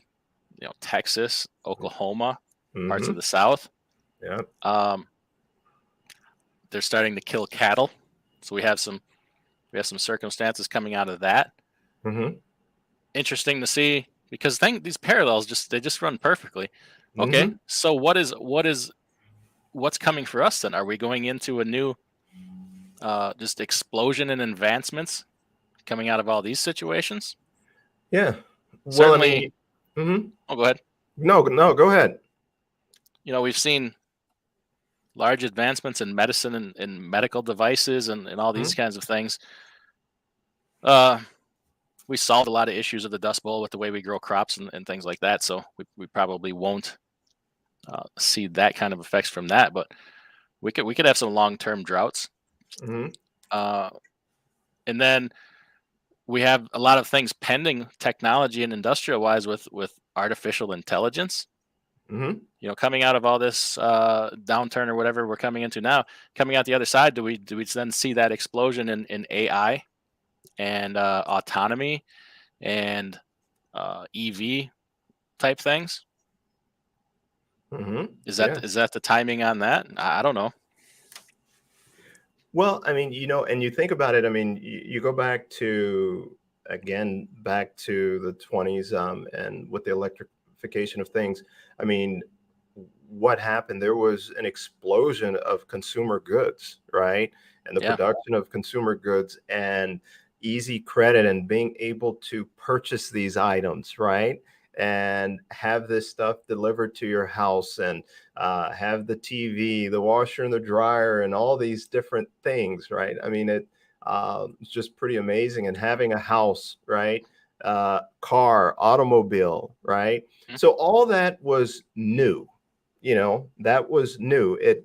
Texas, Oklahoma, parts of Mm-hmm. the South. Yeah. Um, they're starting to kill cattle, so we have some circumstances coming out of that. Mm-hmm. Interesting to see because these parallels just run perfectly. Okay, Mm-hmm. so what's coming for us then? Are we going into a new just explosion in advancements coming out of all these situations? Yeah. Well, I Certainly. mean, mm-hmm. Oh, go ahead. No, go ahead. We've seen large advancements in medicine and medical devices and all these Mhm. kinds of things. Uh, we solved a lot of issues of the Dust Bowl with the way we grow crops and things like that. So we probably won't see that kind of effects from that, but we could have some long term droughts. Mhm. Uh, and then we have a lot of things pending technology and industrial wise with artificial intelligence. Mhm. Coming out of all this downturn or whatever we're coming into now, coming out the other side, do we then see that explosion in AI and autonomy and EV type things? Yeah. Is that the timing on that? I don't know. Well, I mean, and you think about it, I mean, you go back to, again, back to the 20s, and with the electrification of things. I mean, what happened? There was an explosion of consumer goods, right? And the Yeah, production of consumer goods and easy credit and being able to purchase these items, right? And have this stuff delivered to your house, and have the TV, the washer and the dryer, and all these different things, right? I mean, it's just pretty amazing. And having a house, right? Car, automobile, right? mhm, So all that was new. That was new. It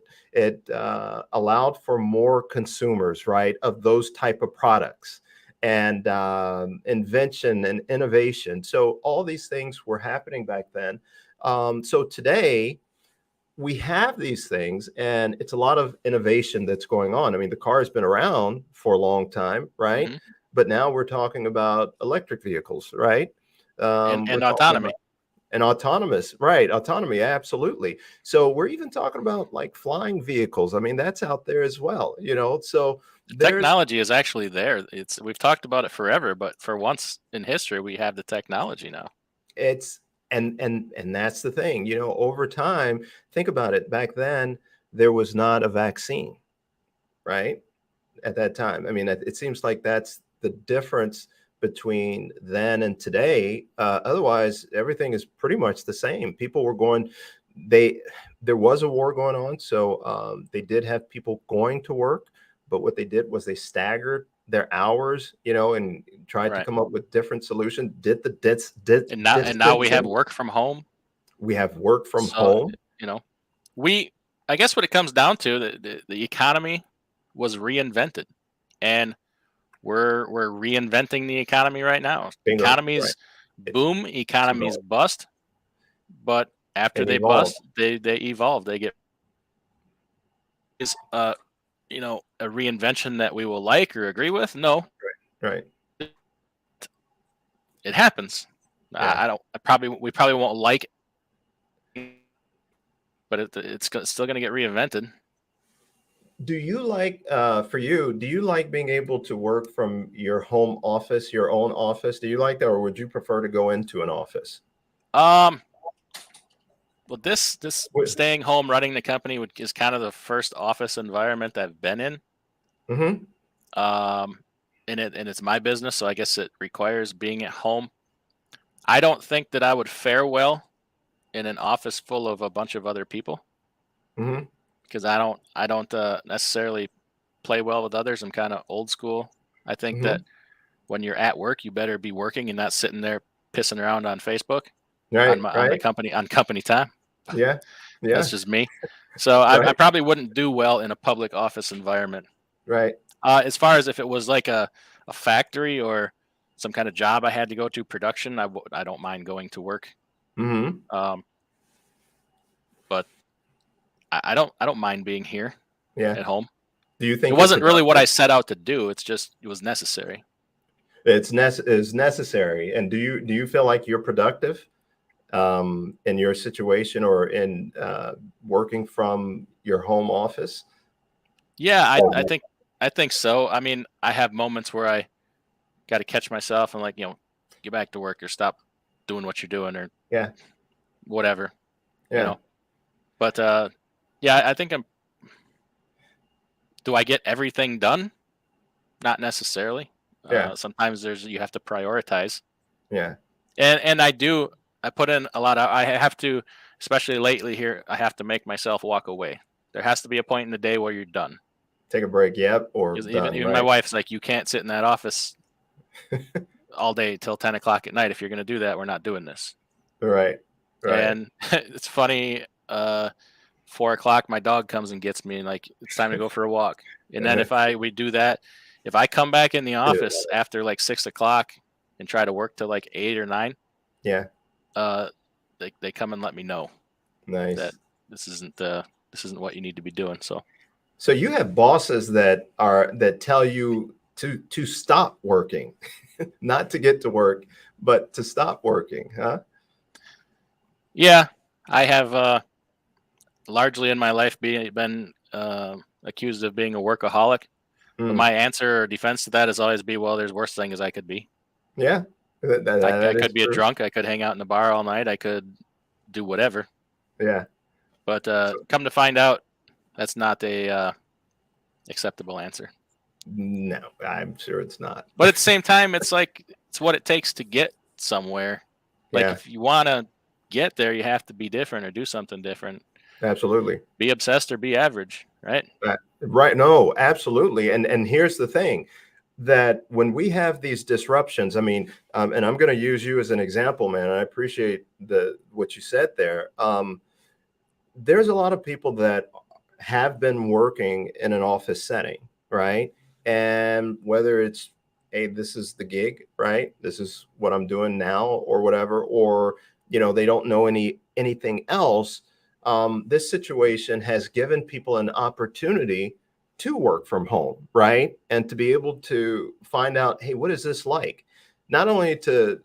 allowed for more consumers, right, of those type of products, and invention and innovation. So all these things were happening back then. So today we have these things, and it's a lot of innovation that's going on. I mean, the car has been around for a long time, right? mhm. But now we're talking about electric vehicles, right? We're And talking about autonomy. and autonomous, right? Autonomy, absolutely. So we're even talking about like flying vehicles. I mean, that's out there as well, So The there's technology is actually there. We've talked about it forever, but for once in history, we have the technology now. it's and that's the thing, over time, think about it. Back then, there was not a vaccine, right? At that time. I mean, it seems like that's the difference between then and today. Otherwise, everything is pretty much the same. People were going, they there was a war going on, so they did have people going to work, but what they did was they staggered their hours, and tried to Right. come up with different solutions. Did the And now we have distancing. work from home. We have work from So, home. you know, we I guess what it comes down to, the economy was reinvented, and we're reinventing the economy right now. Bingo. Right. Economies It's boom, it's economies evolved bust, but after and they evolved. bust, they evolve. They get is a reinvention that we will like or agree with. No, Right. it happens. Yeah. I don't. We probably won't like it, but it's still going to get reinvented. Do you like, for you, do you like being able to work from your home office, your own office? Do you like that, or would you prefer to go into an office? Um, well, this What? staying home running the company is kind of the first office environment I've been in. Mm-hmm. Um, and it's my business, so I guess it requires being at home. I don't think that I would fare well in an office full of a bunch of other people Mm-hmm. because I don't necessarily play well with others. I'm kind of old school. I think that Mm-hmm. when you're at work, you better be working and not sitting there pissing around on Facebook Right. on the Right. company time. Yeah. That's Yeah. just me. So I Right. probably wouldn't do well in a public office environment. Right. As far as if it was like a factory or some kind of job I had to go to production, I don't mind going to work. Mm-hmm. Um, but I don't mind being here Yeah. at home. Do you It think you're wasn't really what productive? I set out to do. It was necessary. Is necessary. And do you feel like you're productive, in your situation, or in working from your home office? Yeah, Oh, I think so. I mean, I have moments where I got to catch myself and like get back to work or stop doing what you're doing or yeah. whatever, you Yeah. know. But yeah, I think I'm. Do I get everything done? Not necessarily. Yeah. Sometimes you have to prioritize, Yeah. and I do. I put in a lot of. I have to, especially lately here. I have to make myself walk away. There has to be a point in the day where you're done. Take a break. Yep. Or 'Cause done. even my Right. wife's like, you can't sit in that office all day till 10 o'clock at night. If you're going to do that, we're not doing this. Right. Right. And it's funny. 4 o'clock, my dog comes and gets me, and like it's time to go for a walk. And then Uh-huh. if we do that, if I come back in the Yeah. office after like 6 o'clock and try to work till like 8 or 9, Yeah. uh, they come and let me know that Nice. this isn't what you need to be doing. So So you have bosses that tell you to stop working, not to get to work, but to stop working, huh? yeah, I have. largely in my life been accused of being a workaholic. But my answer or defense to that is always be, well, there's worse things I could be. Yeah, I that is could be a true. drunk. I could hang out in the bar all night. I could do whatever. Yeah. But come to find out, that's not a acceptable answer. No, I'm sure it's not. But at the same time, it's like it's what it takes to get somewhere. Like Yeah, if you want to get there, you have to be different or do something different. absolutely. Be obsessed or be average, right? Right. No, absolutely. And here's the thing, that when we have these disruptions, I mean, and I'm going to use you as an example, man. I appreciate what you said there. There's a lot of people that have been working in an office setting, right? And whether it's, hey, this is the gig, right? This is what I'm doing now, or whatever, or they don't know anything else. This situation has given people an opportunity to work from home, right? And to be able to find out, hey, what is this like? Not only to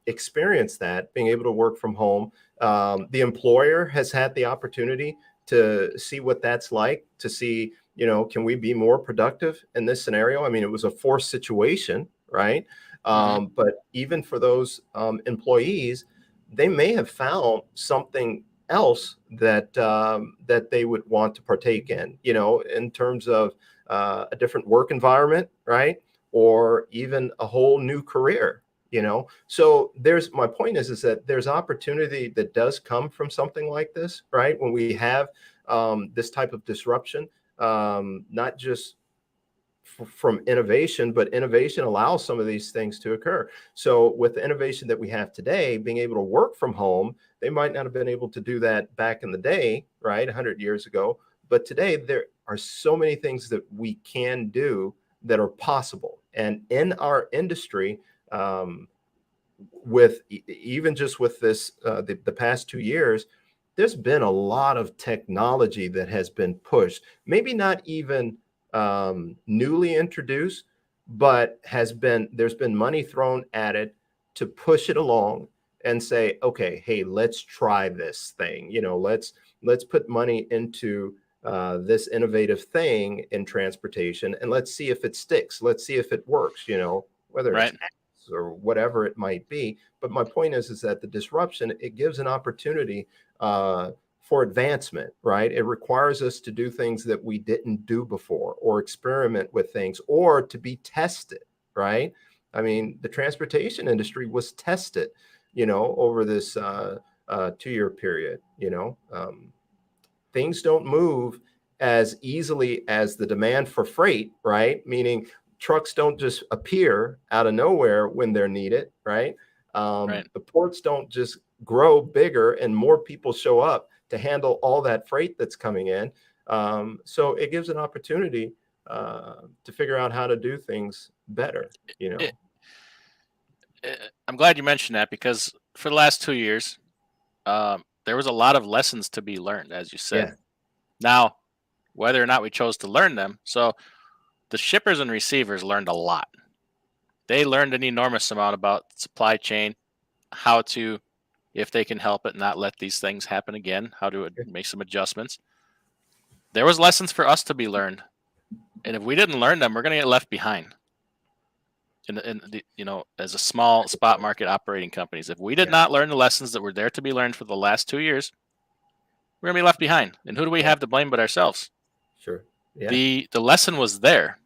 experience that, being able to work from home, the employer has had the opportunity to see what that's like, to see, can we be more productive in this scenario? I mean, it was a forced situation, right? But even for those employees, they may have found something else that they would want to partake in, in terms of a different work environment, right? Or even a whole new career, so my point is that there's opportunity that does come from something like this, right? When we have this type of disruption, not just from innovation, but innovation allows some of these things to occur. So with the innovation that we have today, being able to work from home, they might not have been able to do that back in the day, right? 100 years ago. But today there are so many things that we can do that are possible. And in our industry, with even just with this, the past 2 years, there's been a lot of technology that has been pushed, maybe not even newly introduced, but there's been money thrown at it to push it along and say, okay, hey, let's try this thing. Let's put money into this innovative thing in transportation, and let's see if it sticks. Let's see if it works. Whether it's Right. or whatever it might be. But my point is that the disruption, it gives an opportunity for advancement, right? It requires us to do things that we didn't do before, or experiment with things, or to be tested, right? I mean, the transportation industry was tested, over this 2-year period. Things don't move as easily as the demand for freight, right? Meaning trucks don't just appear out of nowhere when they're needed, right? Right. The ports don't just grow bigger and more people show up to handle all that freight that's coming in. So it gives an opportunity to figure out how to do things better, It, I'm glad you mentioned that because for the last 2 years, there was a lot of lessons to be learned, as you said. Yeah. Now, whether or not we chose to learn them, so the shippers and receivers learned a lot. They learned an enormous amount about supply chain, how to, if they can help it, not let these things happen again, how to make some adjustments. There was lessons for us to be learned, and if we didn't learn them, we're going to get left behind. As a small spot market operating companies, if we did not learn the lessons that were there to be learned for the last 2 years, we're going to be left behind. And who do we have to blame but ourselves? Sure. Yeah. The lesson was there.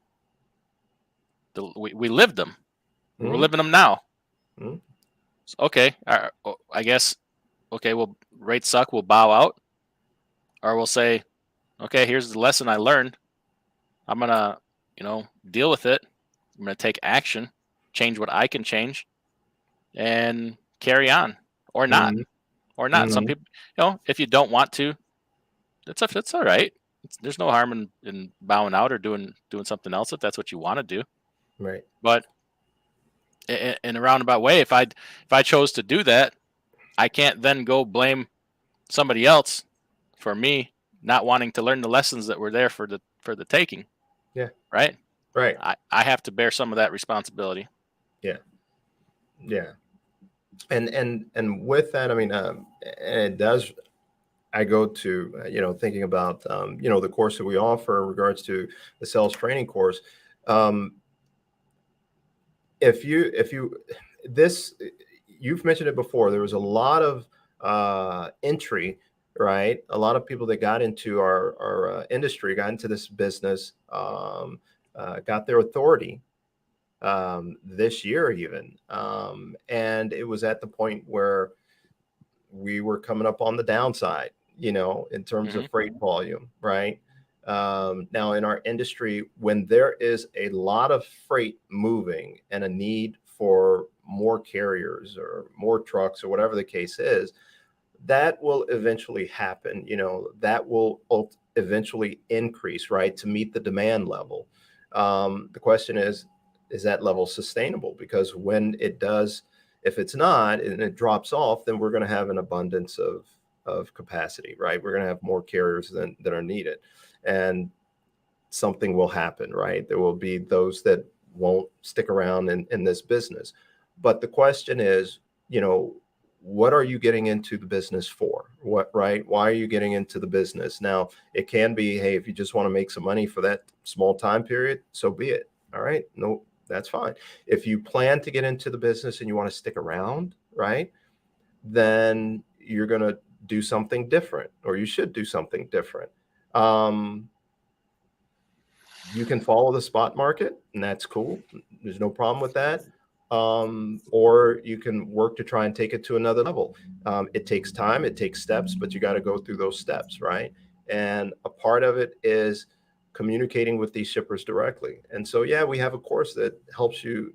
We lived them. We're living them now. Okay, I guess. Okay, well, rates suck. We'll bow out, or we'll say, okay, here's the lesson I learned. I'm gonna, deal with it. I'm gonna take action, change what I can change, and carry on, or not, or not. Some people, if you don't want to, that's all right. There's no harm in bowing out or doing something else if that's what you want to do. Right. But in a roundabout way, if I chose to do that, I can't then go blame somebody else for me not wanting to learn the lessons that were there for the taking. Yeah. Right. Right. I have to bear some of that responsibility. Yeah. Yeah. And with that, I mean, and it does I go to, thinking about, the course that we offer in regards to the sales training course. Um, if you this you've mentioned it before, there was a lot of entry, right? A lot of people that got into our industry, got into this business, got their authority this year even, and it was at the point where we were coming up on the downside, in terms Hmm. of freight volume, right? Now, in our industry, when there is a lot of freight moving and a need for more carriers or more trucks or whatever the case is, that will eventually happen. That will eventually increase, right, to meet the demand level. The question is that level sustainable? Because when it does, if it's not and it drops off, then we're going to have an abundance of capacity, right? We're going to have more carriers than are needed, and something will happen, right? There will be those that won't stick around in this business. But the question is, what are you getting into the business for? What, right? Why are you getting into the business? Now, it can be, hey, if you just want to make some money for that small time period, so be it. All right. No, that's fine. If you plan to get into the business and you want to stick around, right, then you're going to do something different, or you should do something different. Um, you can follow the spot market, and that's cool. There's no problem with that. Or you can work to try and take it to another level. It takes time, it takes steps, but you got to go through those steps, right? And a part of it is communicating with these shippers directly. And so, yeah, we have a course that helps you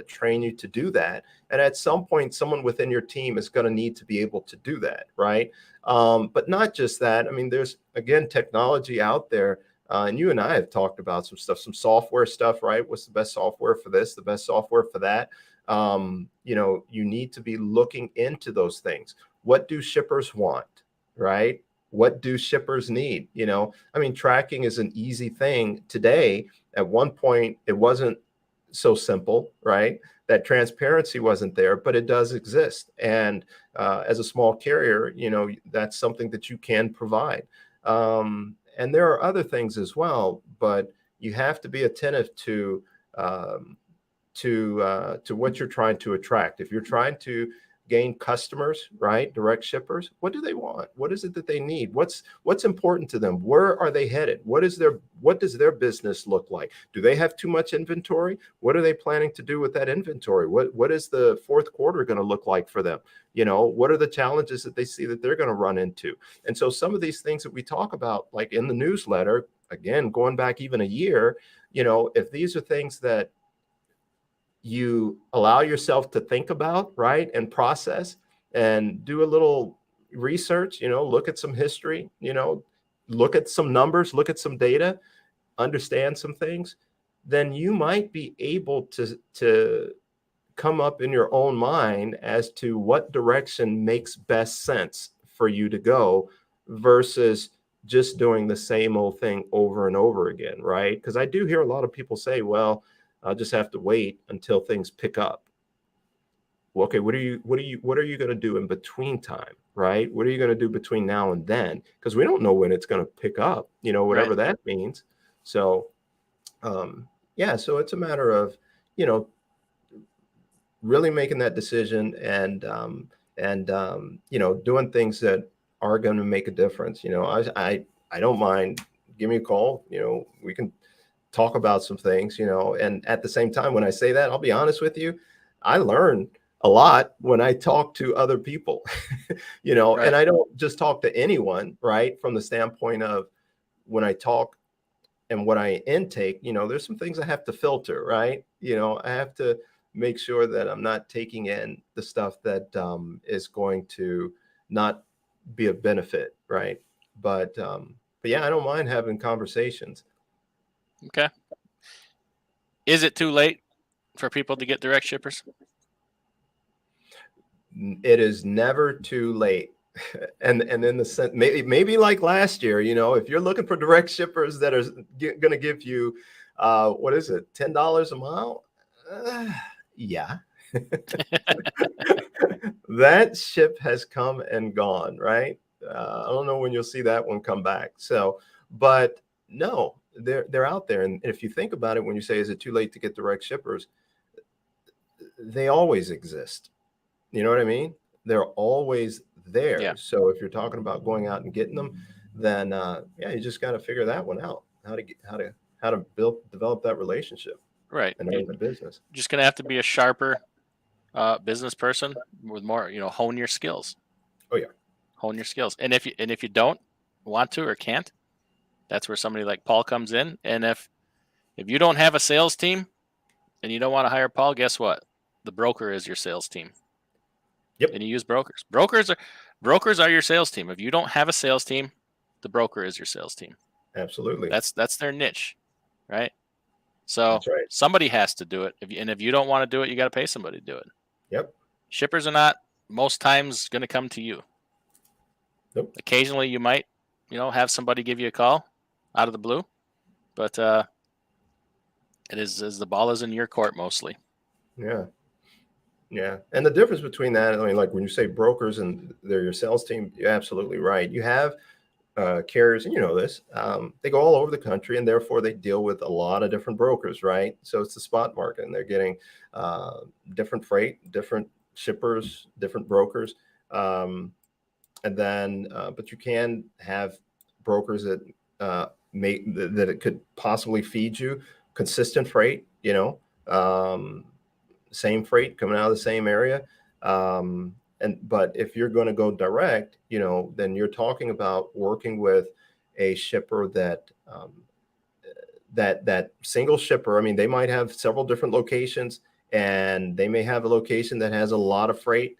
train you to do that. And at some point, someone within your team is going to need to be able to do that, right? But not just that. I mean, there's, again, technology out there, and you and I have talked about some stuff, some software stuff, right? What's the best software for this, the best software for that? You need to be looking into those things. What do shippers want, right? What do shippers need? I mean, tracking is an easy thing today. At one point, it wasn't so simple, right? That transparency wasn't there, but it does exist. And as a small carrier, that's something that you can provide. And there are other things as well, but you have to be attentive um, to what you're trying to attract. If you're trying to gain customers, right, direct shippers, what do they want? What is it that they need? What's important to them? Where are they headed? What does their business look like? Do they have too much inventory? What are they planning to do with that inventory? What is the fourth quarter going to look like for them? What are the challenges that they see that they're going to run into? And so some of these things that we talk about, like in the newsletter, again, going back even a year, if these are things that you allow yourself to think about, right, and process and do a little research, look at some history, look at some numbers, look at some data, understand some things, then you might be able to come up in your own mind as to what direction makes best sense for you to go versus just doing the same old thing over and over again, right? Because I do hear a lot of people say, well, I'll just have to wait until things pick up. Well, okay, what are you going to do in between time, right? What are you going to do between now and then? Because we don't know when it's going to pick up, Right. whatever that means. So, yeah, so it's a matter of, you know, really making that decision and doing things that are going to make a difference. I don't mind. Give me a call. We can talk about some things. And at the same time, when I say that, I'll be honest with you, I learn a lot when I talk to other people. Right. And I don't just talk to anyone, right? From the standpoint of when I talk and what I intake, there's some things I have to filter, right? I have to make sure that I'm not taking in the stuff that is going to not be a benefit, right? But yeah, I don't mind having conversations. Okay. Is it too late for people to get direct shippers? It is never too late. And in the sense, maybe like last year, if you're looking for direct shippers that are going to give you, what is it, $10 a mile? Yeah. That ship has come and gone, right? I don't know when you'll see that one come back. So, but no, they're out there. And if you think about it, when you say, is it too late to get direct shippers? They always exist. You know what I mean? They're always there. Yeah. So if you're talking about going out and getting them, then yeah, you just got to figure that one out. How to develop that relationship Right. and You're earn the business. just gonna have to be a sharper business person with more, hone your skills. Oh yeah. Hone your skills. And if you don't want to or can't, that's where somebody like Paul comes in. And if you don't have a sales team and you don't want to hire Paul, guess what? The broker is your sales team. Yep. And you use brokers. Brokers are your sales team. If you don't have a sales team, the broker is your sales team. Absolutely. That's their niche, right? So That's right. somebody has to do it. If you don't want to do it, you got to pay somebody to do it. Yep. Shippers are not most times going to come to you. Nope. Occasionally, you might, have somebody give you a call out of the blue, but it is as the ball is in your court mostly. Yeah. Yeah. And the difference between that, I mean, like when you say brokers and they're your sales team, you're absolutely right. You have carriers, and you know this, they go all over the country, and therefore they deal with a lot of different brokers, right? So it's the spot market, and they're getting different freight, different shippers, different brokers. And then, but you can have brokers that that it could possibly feed you consistent freight, same freight coming out of the same area. But if you're going to go direct, then you're talking about working with a shipper that single shipper. I mean, they might have several different locations, and they may have a location that has a lot of freight.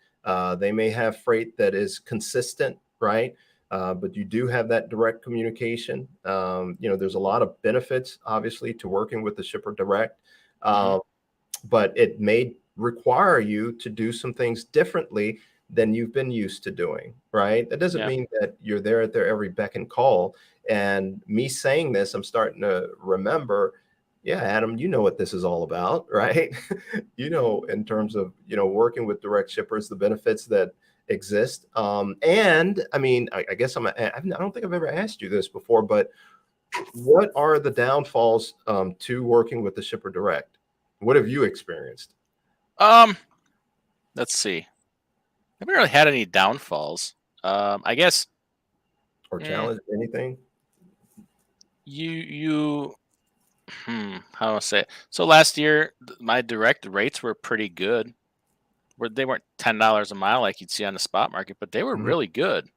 They may have freight that is consistent, right? But you do have that direct communication. There's a lot of benefits, obviously, to working with the shipper direct. But it may require you to do some things differently than you've been used to doing, right? That doesn't mean that you're there at their every beck and call. And me saying this, I'm starting to remember, yeah, Adam, you know what this is all about, right? In terms of, working with direct shippers, the benefits that exist. And I mean, I guess I don't think I've ever asked you this before, but what are the downfalls to working with the shipper direct? What have you experienced? Let's see. I haven't really had any downfalls. I guess. Or challenge anything? How do I say it? So last year, my direct rates were pretty good. They weren't $10 a mile like you'd see on the spot market, but they were really good,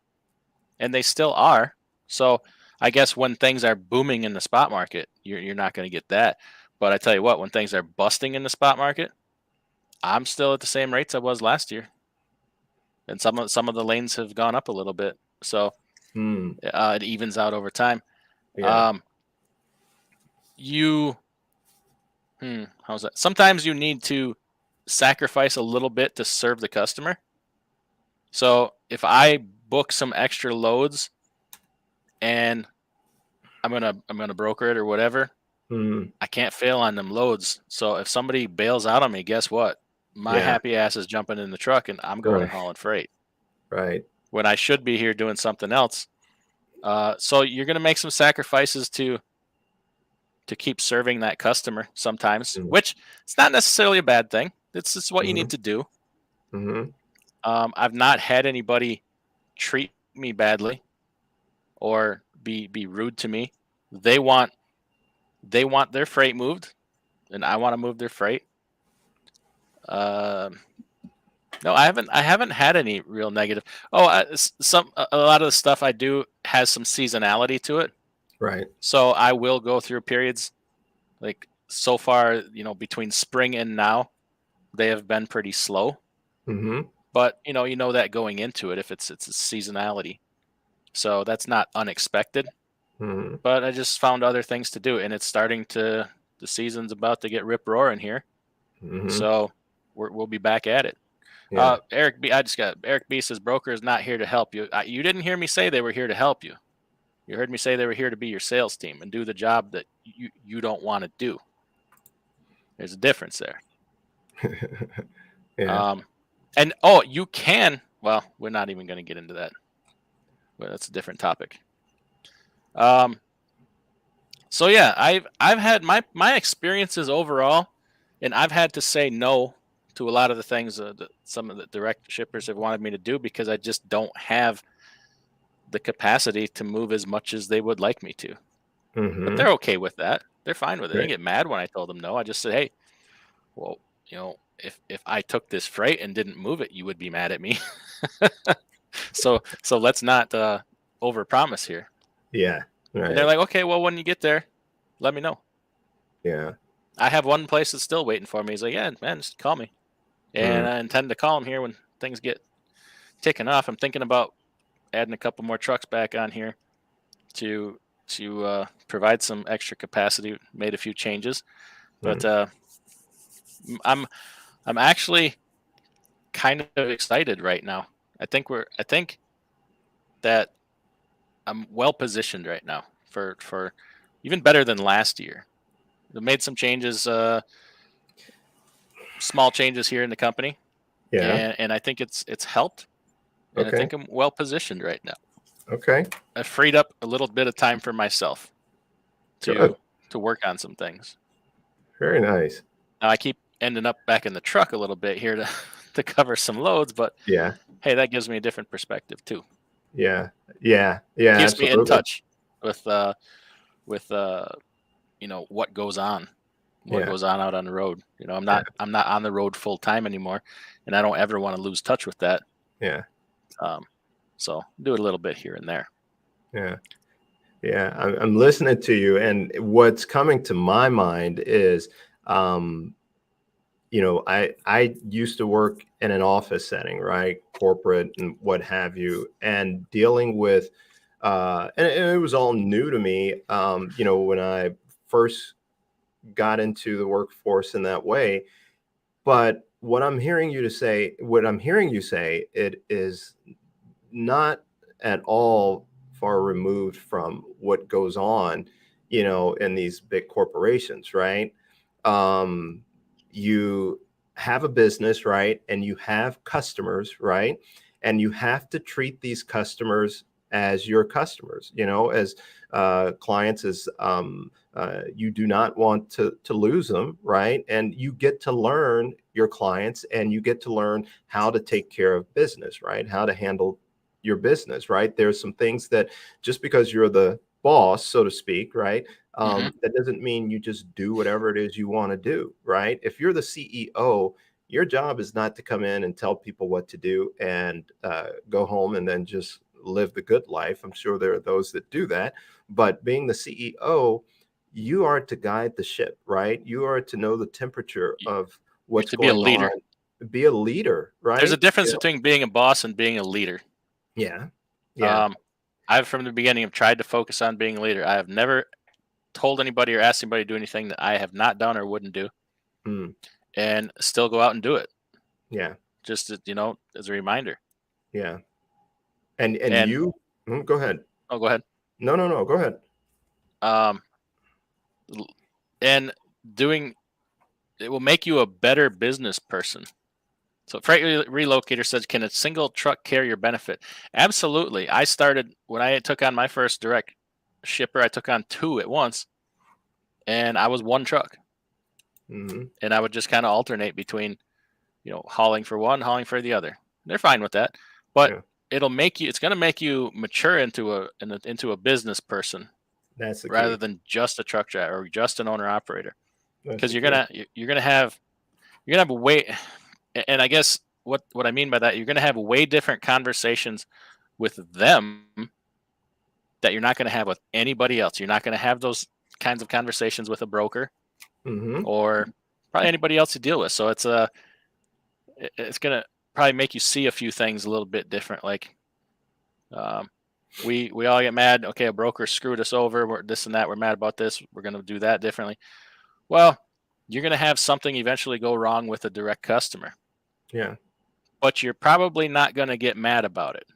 and they still are. So I guess when things are booming in the spot market, you're not going to get that. But I tell you what, when things are busting in the spot market, I'm still at the same rates I was last year, and some of the lanes have gone up a little bit. So it evens out over time. Yeah. How's that? Sometimes you need to sacrifice a little bit to serve the customer. So if I book some extra loads and I'm gonna broker it or whatever, I can't fail on them loads. So if somebody bails out on me, guess what? My happy ass is jumping in the truck and I'm going and hauling freight. Right. When I should be here doing something else. So you're gonna make some sacrifices to keep serving that customer sometimes, which it's not necessarily a bad thing. It's just what you need to do. I've not had anybody treat me badly or be rude to me. They want their freight moved, and I want to move their freight. No, I haven't had any real negative. Oh, a lot of the stuff I do has some seasonality to it. Right. So I will go through periods like so far, between spring and now, they have been pretty slow. But you know that going into it, if it's a seasonality, so that's not unexpected. But I just found other things to do, and it's starting to. The season's about to get rip roaring here, so we'll be back at it. Yeah. Eric B. Eric B. says broker is not here to help you. You didn't hear me say they were here to help you. You heard me say they were here to be your sales team and do the job that you don't want to do. There's a difference there. Yeah. And you can. Well, we're not even going to get into that. but that's a different topic. So yeah, I've had my experiences overall, and I've had to say no to a lot of the things that some of the direct shippers have wanted me to do because I just don't have the capacity to move as much as they would like me to. But Mm-hmm. they're okay with that. They're fine with it. They Right. didn't get mad when I told them no. I just said, hey, well, if I took this freight and didn't move it, you would be mad at me. So let's not overpromise here. Yeah. And they're Right. like, okay, well, when you get there, let me know. Yeah. I have one place that's still waiting for me. He's like, yeah, man, just call me. And Mm. I intend to call him here when things get ticking off. I'm thinking about adding a couple more trucks back on here to provide some extra capacity. Made a few changes, but Mm. I'm I'm actually kind of excited right now. I think that I'm well positioned right now for even better than last year. We made some changes, small changes here in the company, Yeah. and I think it's helped, and I Okay. think I'm well positioned right now. Okay. I freed up a little bit of time for myself Good. to work on some things. Very nice. Now I keep ending up back in the truck a little bit here to to cover some loads, but Yeah. hey, that gives me a different perspective too. Yeah. Yeah. Yeah. Keeps me in Absolutely. touch with with what Yeah. goes on out on the road. Yeah. I'm not on the road full time anymore, and I don't ever want to lose touch with that. Yeah. Um, so do it a little bit here and there. Yeah. Yeah. I'm listening to you, and what's coming to my mind is, um, I used to work in an office setting, right? Corporate and what have you, and dealing with, and it was all new to me. When I first got into the workforce in that way. But what I'm hearing you say, it is not at all far removed from what goes on, in these big corporations, right? Um, you have a business, right? And you have customers, right? And you have to treat these customers as your customers, as clients, as you do not want to lose them, right? And you get to learn your clients, and you get to learn how to take care of business, right? How to handle your business, right? There's some things that, just because you're the boss, so to speak, right? Hmm. That doesn't mean you just do whatever it is you want to do, right? If you're the CEO, your job is not to come in and tell people what to do and go home and then just live the good life. I'm sure there are those that do that. But being the CEO, you are to guide the ship, right? You are to know the temperature of You're what's to be a going leader. on, be a leader, There's a right? difference Yeah. between being a boss and being a leader. Yeah. Yeah. Um, I've from the beginning have tried to focus on being a leader. I have never told anybody or asked anybody to do anything that I have not done or wouldn't do, Mm. and still go out and do it. Yeah. Just as a reminder. Yeah. And And you go ahead. oh, go ahead. No, no, no. Go ahead. Um, l- and doing it will make you a better business person. So Freight Relocator says, can a single truck carrier benefit? Absolutely. I started when I took on my first direct shipper. I took on two at once, and I was one truck, Hmm. and I would just kind of alternate between hauling for one, hauling for the other. They're fine with that, but Yeah. it's going to make you mature into a business person That's the rather key. than just a truck driver or just an owner operator, That's because the key. you're gonna have a way. And I guess what I mean by that, you're gonna have way different conversations with them that you're not gonna have with anybody else. You're not gonna have those kinds of conversations with a broker Hmm. or probably anybody else you deal with. So it's gonna probably make you see a few things a little bit different. Like um, we all get mad. Okay, a broker screwed us over. We're this and that. We're mad about this. We're gonna do that differently. Well, you're gonna have something eventually go wrong with a direct customer, Yeah. but you're probably not gonna get mad about it.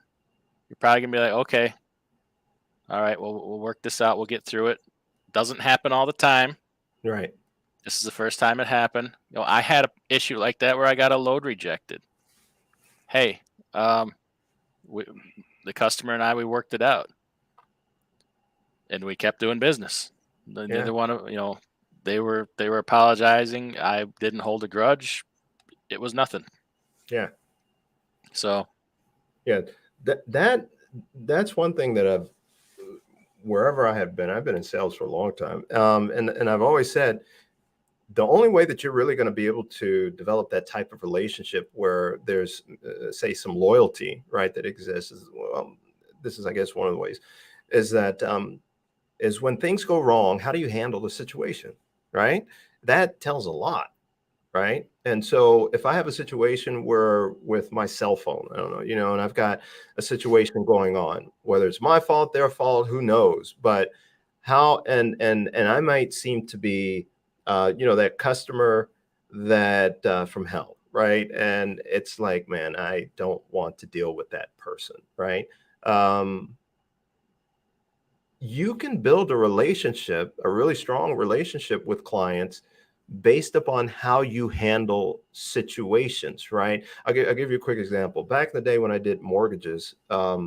You're probably gonna be like, okay, all right, well, we'll work this out. We'll get through it. Doesn't happen all the time. Right. This is the first time it happened. I had an issue like that where I got a load rejected. Hey, um, we, the customer and I, we worked it out, and we kept doing business. Neither one of, they were apologizing. I didn't hold a grudge. It was nothing. Yeah. So Yeah, that's one thing that wherever I have been, I've been in sales for a long time, and I've always said the only way that you're really going to be able to develop that type of relationship where there's say some loyalty, right, that exists is, well, this is, I guess, one of the ways, is that is when things go wrong, how do you handle the situation, right? That tells a lot, right? And so if I have a situation where with my cell phone, I don't know, and I've got a situation going on, whether it's my fault, their fault, who knows, but how, and I might seem to be, that customer that from hell, right? And it's like, man, I don't want to deal with that person, right? You can build a relationship, a really strong relationship with clients based upon how you handle situations, right? I'll give you a quick example. Back in the day when I did mortgages uh,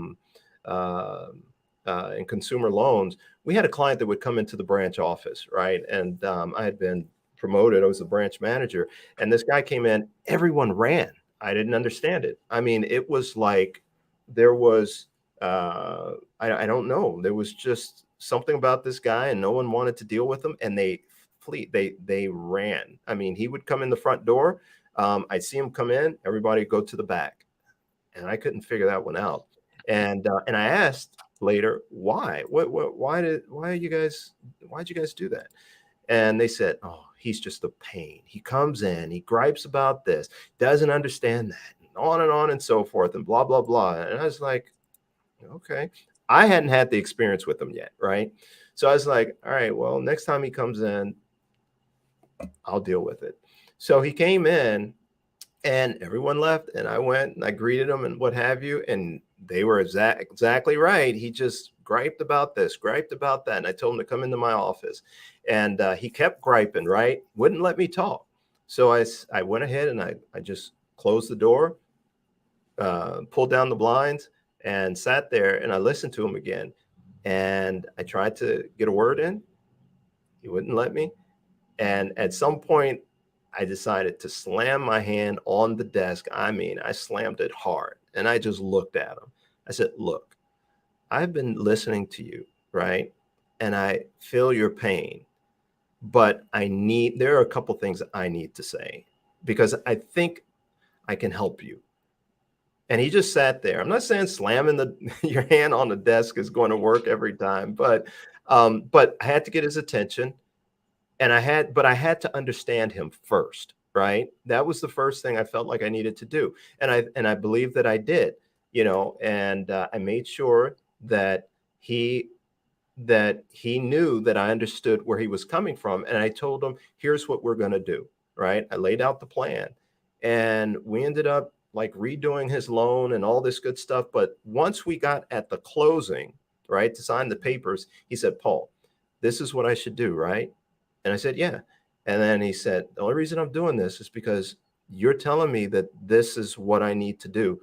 and consumer loans, we had a client that would come into the branch office, right? And I had been promoted. I was the branch manager. And this guy came in, everyone ran. I didn't understand it. I mean, it was like there was, I don't know. There was just something about this guy and no one wanted to deal with him. And they ran. I mean, he would come in the front door. I'd see him come in, everybody go to the back. And I couldn't figure that one out. And I asked later, why? Why'd you guys do that? And they said, oh, he's just a pain. He comes in, he gripes about this, doesn't understand that, and on and so forth, and blah, blah, blah. And I was like, okay. I hadn't had the experience with him yet, right? So I was like, all right, well, next time he comes in, I'll deal with it. So he came in and everyone left and I went and I greeted him and what have you. And they were exactly right. He just griped about this, griped about that. And I told him to come into my office and he kept griping, right? Wouldn't let me talk. So I went ahead and I just closed the door, pulled down the blinds and sat there and I listened to him again. And I tried to get a word in. He wouldn't let me. And at some point, I decided to slam my hand on the desk. I mean, I slammed it hard and I just looked at him. I said, look, I've been listening to you, right? And I feel your pain, but there are a couple things I need to say because I think I can help you. And he just sat there. I'm not saying slamming your hand on the desk is going to work every time, but I had to get his attention. And I had to understand him first, right? That was the first thing I felt like I needed to do. And I believe that I did, and I made sure that he knew that I understood where he was coming from. And I told him, here's what we're going to do, right? I laid out the plan and we ended up like redoing his loan and all this good stuff. But once we got at the closing, right, to sign the papers, he said, Paul, this is what I should do, right? And I said, yeah. And then he said, the only reason I'm doing this is because you're telling me that this is what I need to do.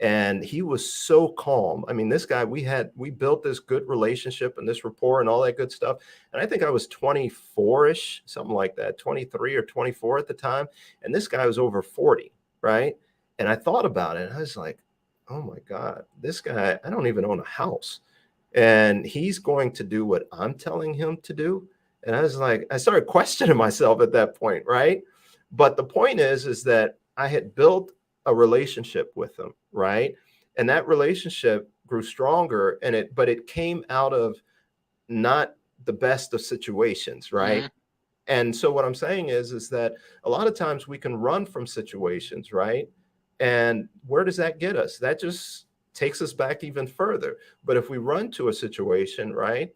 And he was so calm. I mean, this guy, we built this good relationship and this rapport and all that good stuff. And I think I was 24-ish, something like that, 23 or 24 at the time. And this guy was over 40, right? And I thought about it. And I was like, oh my God, this guy, I don't even own a house. And he's going to do what I'm telling him to do. And I was like, I started questioning myself at that point, right? But the point is that I had built a relationship with him, right? And that relationship grew stronger, but it came out of not the best of situations, right? mm-hmm. And so what I'm saying is that a lot of times we can run from situations, right? And where does that get us? That just takes us back even further. But if we run to a situation, right,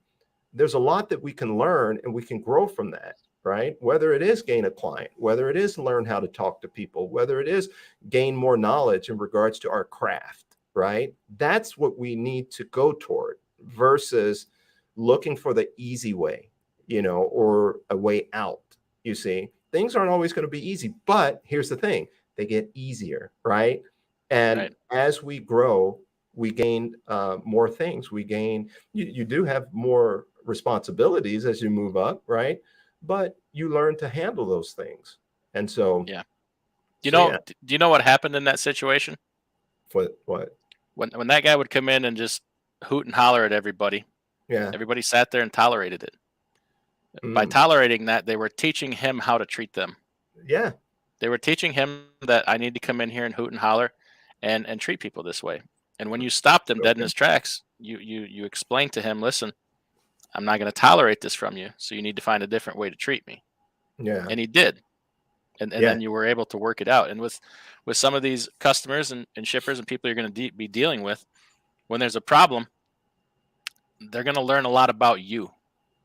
there's a lot that we can learn and we can grow from that, right? Whether it is gain a client, whether it is learn how to talk to people, whether it is gain more knowledge in regards to our craft, right? That's what we need to go toward versus looking for the easy way, or a way out. You see, things aren't always going to be easy, but here's the thing, they get easier, right? And Right. as we grow, we gain more things. We gain, you do have more responsibilities as you move up, right? But you learn to handle those things. And so, Yeah. yeah, Do you know what happened in that situation? for what? When that guy would come in and just hoot and holler at everybody, Yeah. everybody sat there and tolerated it. By Mm, tolerating that, they were teaching him how to treat them. yeah. They were teaching him that I need to come in here and hoot and holler and treat people this way. And when you stopped him dead in Okay. his tracks, you explained to him, listen, I'm not going to tolerate this from you. So you need to find a different way to treat me. Yeah. And he did. And Yeah. then you were able to work it out. And with some of these customers and shippers and people you're going to be dealing with, when there's a problem, they're going to learn a lot about you.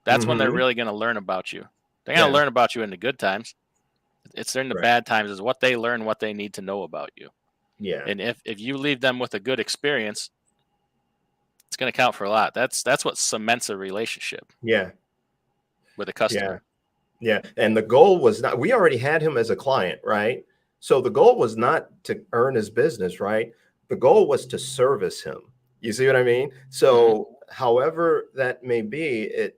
That's when they're Hmm. really going to learn about you. They're going to Yeah. learn about you in the good times. It's during the Right. bad times is what they learn, what they need to know about you. Yeah. And if you leave them with a good experience, it's going to count for a lot. That's what cements a relationship Yeah. with a Yeah. customer. Yeah. And the goal was not, we already had him as a client, right? So the goal was not to earn his business, right? The goal was to service him. You see what I mean? Hmm. So, however that may be,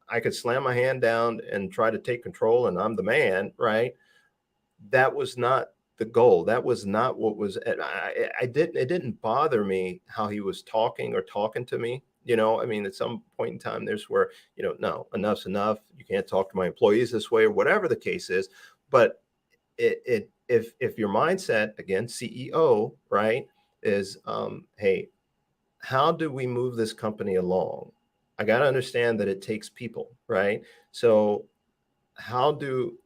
I could slam my hand down and try to take control and I'm the man, right? That was not the goal. That was not what was, and it didn't bother me how he was talking to me. I mean, at some point in time, there's where, no, enough's enough. You can't talk to my employees this way or whatever the case is. But if your mindset, again, CEO, right, is, hey, how do we move this company along? I got to understand that it takes people, right? So how do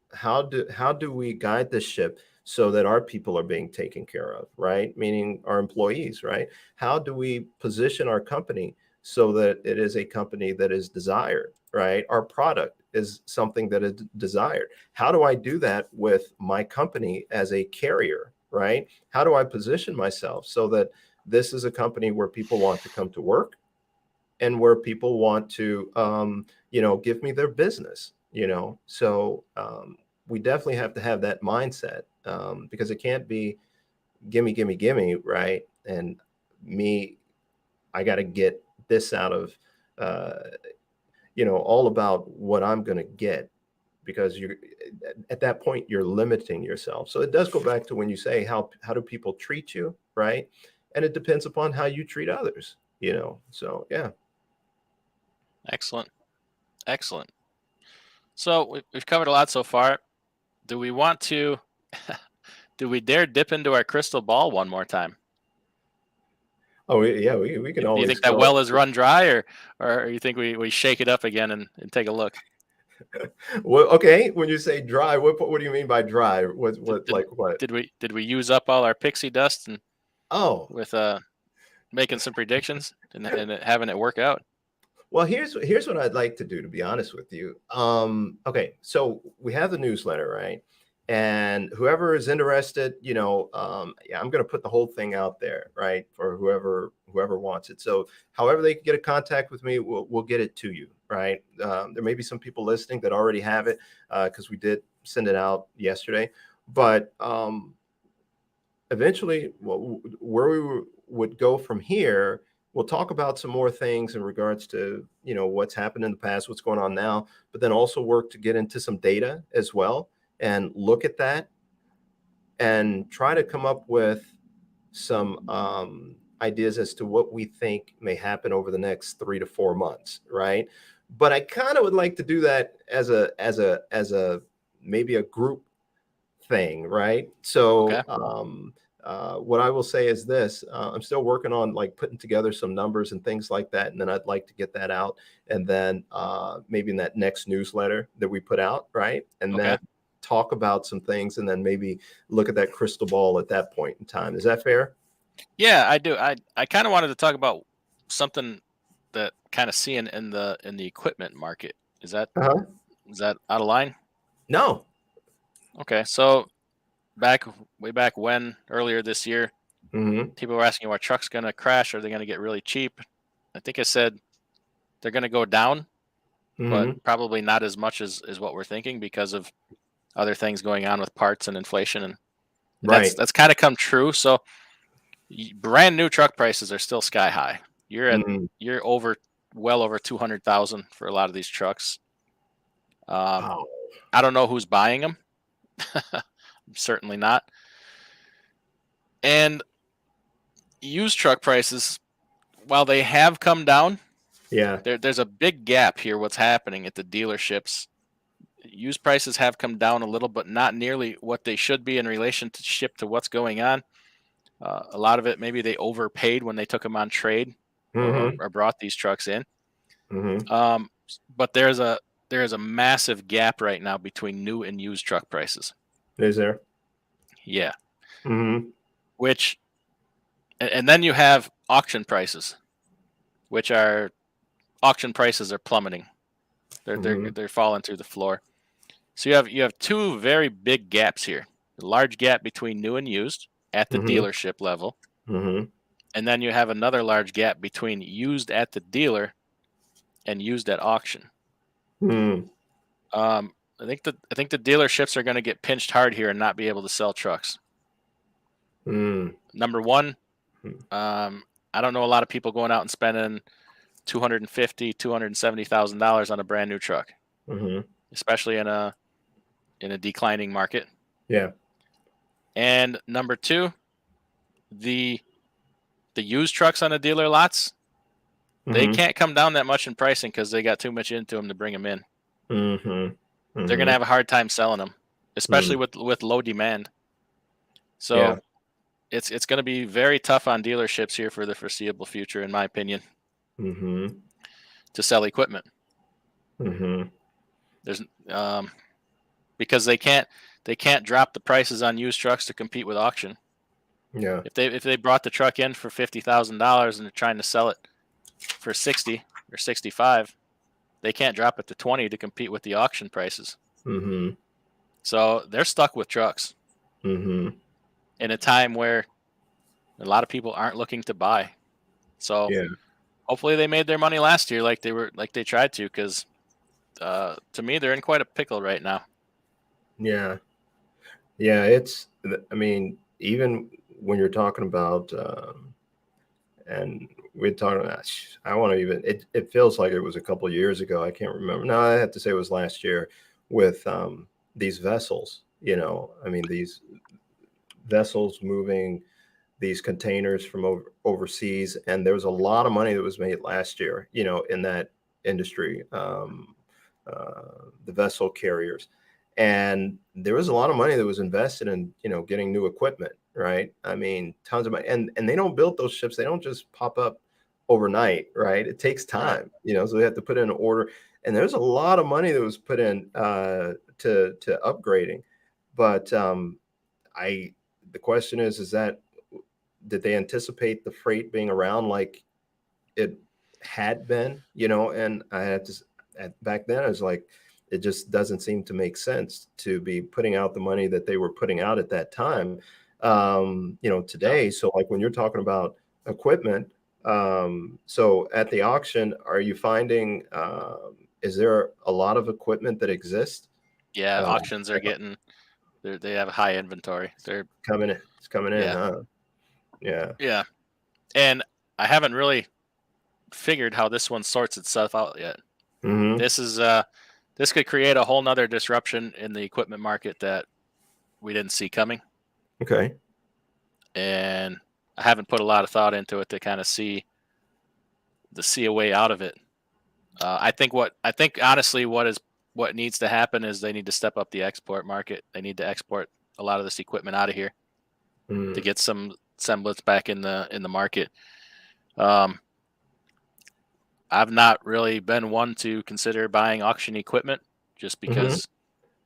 we guide this ship so that our people are being taken care of, right? Meaning our employees, right? How do we position our company so that it is a company that is desired, right? Our product is something that is desired. How do I do that with my company as a carrier, right? How do I position myself so that this is a company where people want to come to work and where people want to give me their business, so we definitely have to have that mindset, because it can't be gimme, gimme, gimme, right? And me, I got to get this out of uh, all about what I'm going to get, because you're at that point you're limiting yourself. So it does go back to when you say how do people treat you, right? And it depends upon how you treat others, so yeah. Excellent. Excellent. So we've covered a lot so far. Do we want to, do we dare dip into our crystal ball one more time? Oh, yeah, we can Do you always think that go. well is run dry, or you think we shake it up again and take a look? Well, okay, when you say dry, what do you mean by dry? Did, What did, like what? did we use up all our pixie dust and Oh, with making some predictions and having it work out? well, here's what I'd like to do, to be honest with you. Okay, so we have the newsletter, right? And whoever is interested, yeah, I'm going to put the whole thing out there, right, for whoever wants it. So, however they can get in contact with me, we'll get it to you, right? There may be some people listening that already have it, because we did send it out yesterday, but eventually, where we would go from here, we'll talk about some more things in regards to what's happened in the past, what's going on now, but then also work to get into some data as well and look at that and try to come up with some ideas as to what we think may happen over the next 3 to 4 months, right? But I kind of would like to do that as a maybe a group thing, right? Okay. So, what I will say is this: I'm still working on like putting together some numbers and things like that, and then I'd like to get that out, and then maybe in that next newsletter that we put out, right? And then Okay. talk about some things, and then maybe look at that crystal ball at that point in time. Is that fair? Yeah, I do. I kind of wanted to talk about something that kind of seeing in the equipment market. Is that Uh-huh. is that out of line? No. Okay, so back way back when earlier this year, Hmm. people were asking, "Are trucks going to crash? Are they going to get really cheap?" I think I said they're going to go down, but Hmm. probably not as much as what we're thinking because of other things going on with parts and inflation, and that's Right. that's kind of come true. So Brand new truck prices are still sky high. Mhm. You're well over 200,000 for a lot of these trucks. Wow. I don't know who's buying them. Certainly not. And used truck prices, while they have come down, Yeah. there's a big gap here. What's happening at the dealerships? Used prices have come down a little, but not nearly what they should be in relationship to what's going on. A lot of it, maybe they overpaid when they took them on trade Mhm. or brought these trucks in. Mhm. But there's a massive gap right now between new and used truck prices. Is there? Yeah, Mhm. which and then you have auction prices, which are auction prices are plummeting. Mhm. They're falling through the floor. So you have two very big gaps here. A large gap between new and used at the Mhm. dealership level, Mhm. and then you have another large gap between used at the dealer and used at auction. Mhm. I think the dealerships are going to get pinched hard here and not be able to sell trucks. Mhm. Number one, I don't know a lot of people going out and spending $270,000 on a brand new truck, Mhm. especially in a declining market. Yeah. And number two, the the used trucks on the dealer lots, they Mhm. can't come down that much in pricing because they got too much into them to bring them in. Mhm. They're going to Mhm. have a hard time selling them, especially Mhm. with low demand. Yeah. So it's going to be very tough on dealerships here for the foreseeable future, in my opinion, Mhm. to sell equipment. Mhm. There's because they can't drop the prices on used trucks to compete with auction. Yeah. If they brought the truck in for $50,000 and they're trying to sell it for 60 or 65, they can't drop it to 20 to compete with the auction prices. Mhm. So they're stuck with trucks Mhm. in a time where a lot of people aren't looking to buy. So Yeah. hopefully they made their money last year like they tried to, because to me they're in quite a pickle right now. Yeah. Yeah. I mean, even when you're talking about, and we're talking about, I want to even, it feels like it was a couple of years ago. I can't remember. No, I have to say it was last year with these vessels, I mean, these vessels moving these containers from overseas, and there was a lot of money that was made last year, in that industry, the vessel carriers, and there was a lot of money that was invested in, getting new equipment, right? I mean, tons of money, and they don't build those ships; they don't just pop up overnight, right? It takes Right. time, so they have to put in an order, and there's a lot of money that was put in to upgrading, but I the question is that did they anticipate the freight being around like it had been, and I had to back then I was like, it just doesn't seem to make sense to be putting out the money that they were putting out at that time, Yep. today. So like when you're talking about equipment, so at the auction, are you finding, is there a lot of equipment that exists Yeah, uh, auctions are getting they have a high inventory. They're coming in? It's coming in, Yeah. huh? Yeah. Yeah. And I haven't really figured how this one sorts itself out yet. Hmm. This is this could create a whole nother disruption in the equipment market that we didn't see coming. Okay. And I haven't put a lot of thought into it to kind of see a way out of it. I think honestly what needs to happen is they need to step up the export market. They need to export a lot of this equipment out of here to Mm. get some semblance back in the market. Um, I've not really been one to consider buying auction equipment just Mhm. because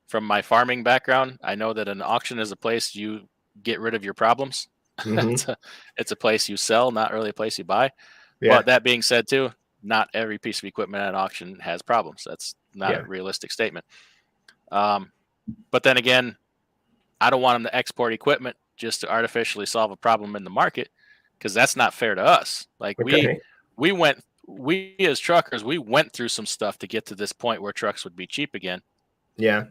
from my farming background, I know that an auction is a place you get rid of your problems. Mhm. It's a place you sell, not really a place you buy. But Yeah. that being said, too, not every piece of equipment at an auction has problems. That's not a Yeah. realistic statement. Um, but then again, I don't want them to export equipment just to artificially solve a problem in the market, because that's not fair to us. Like Okay. we as truckers, we went through some stuff to get to this point where trucks would be cheap again. Yeah.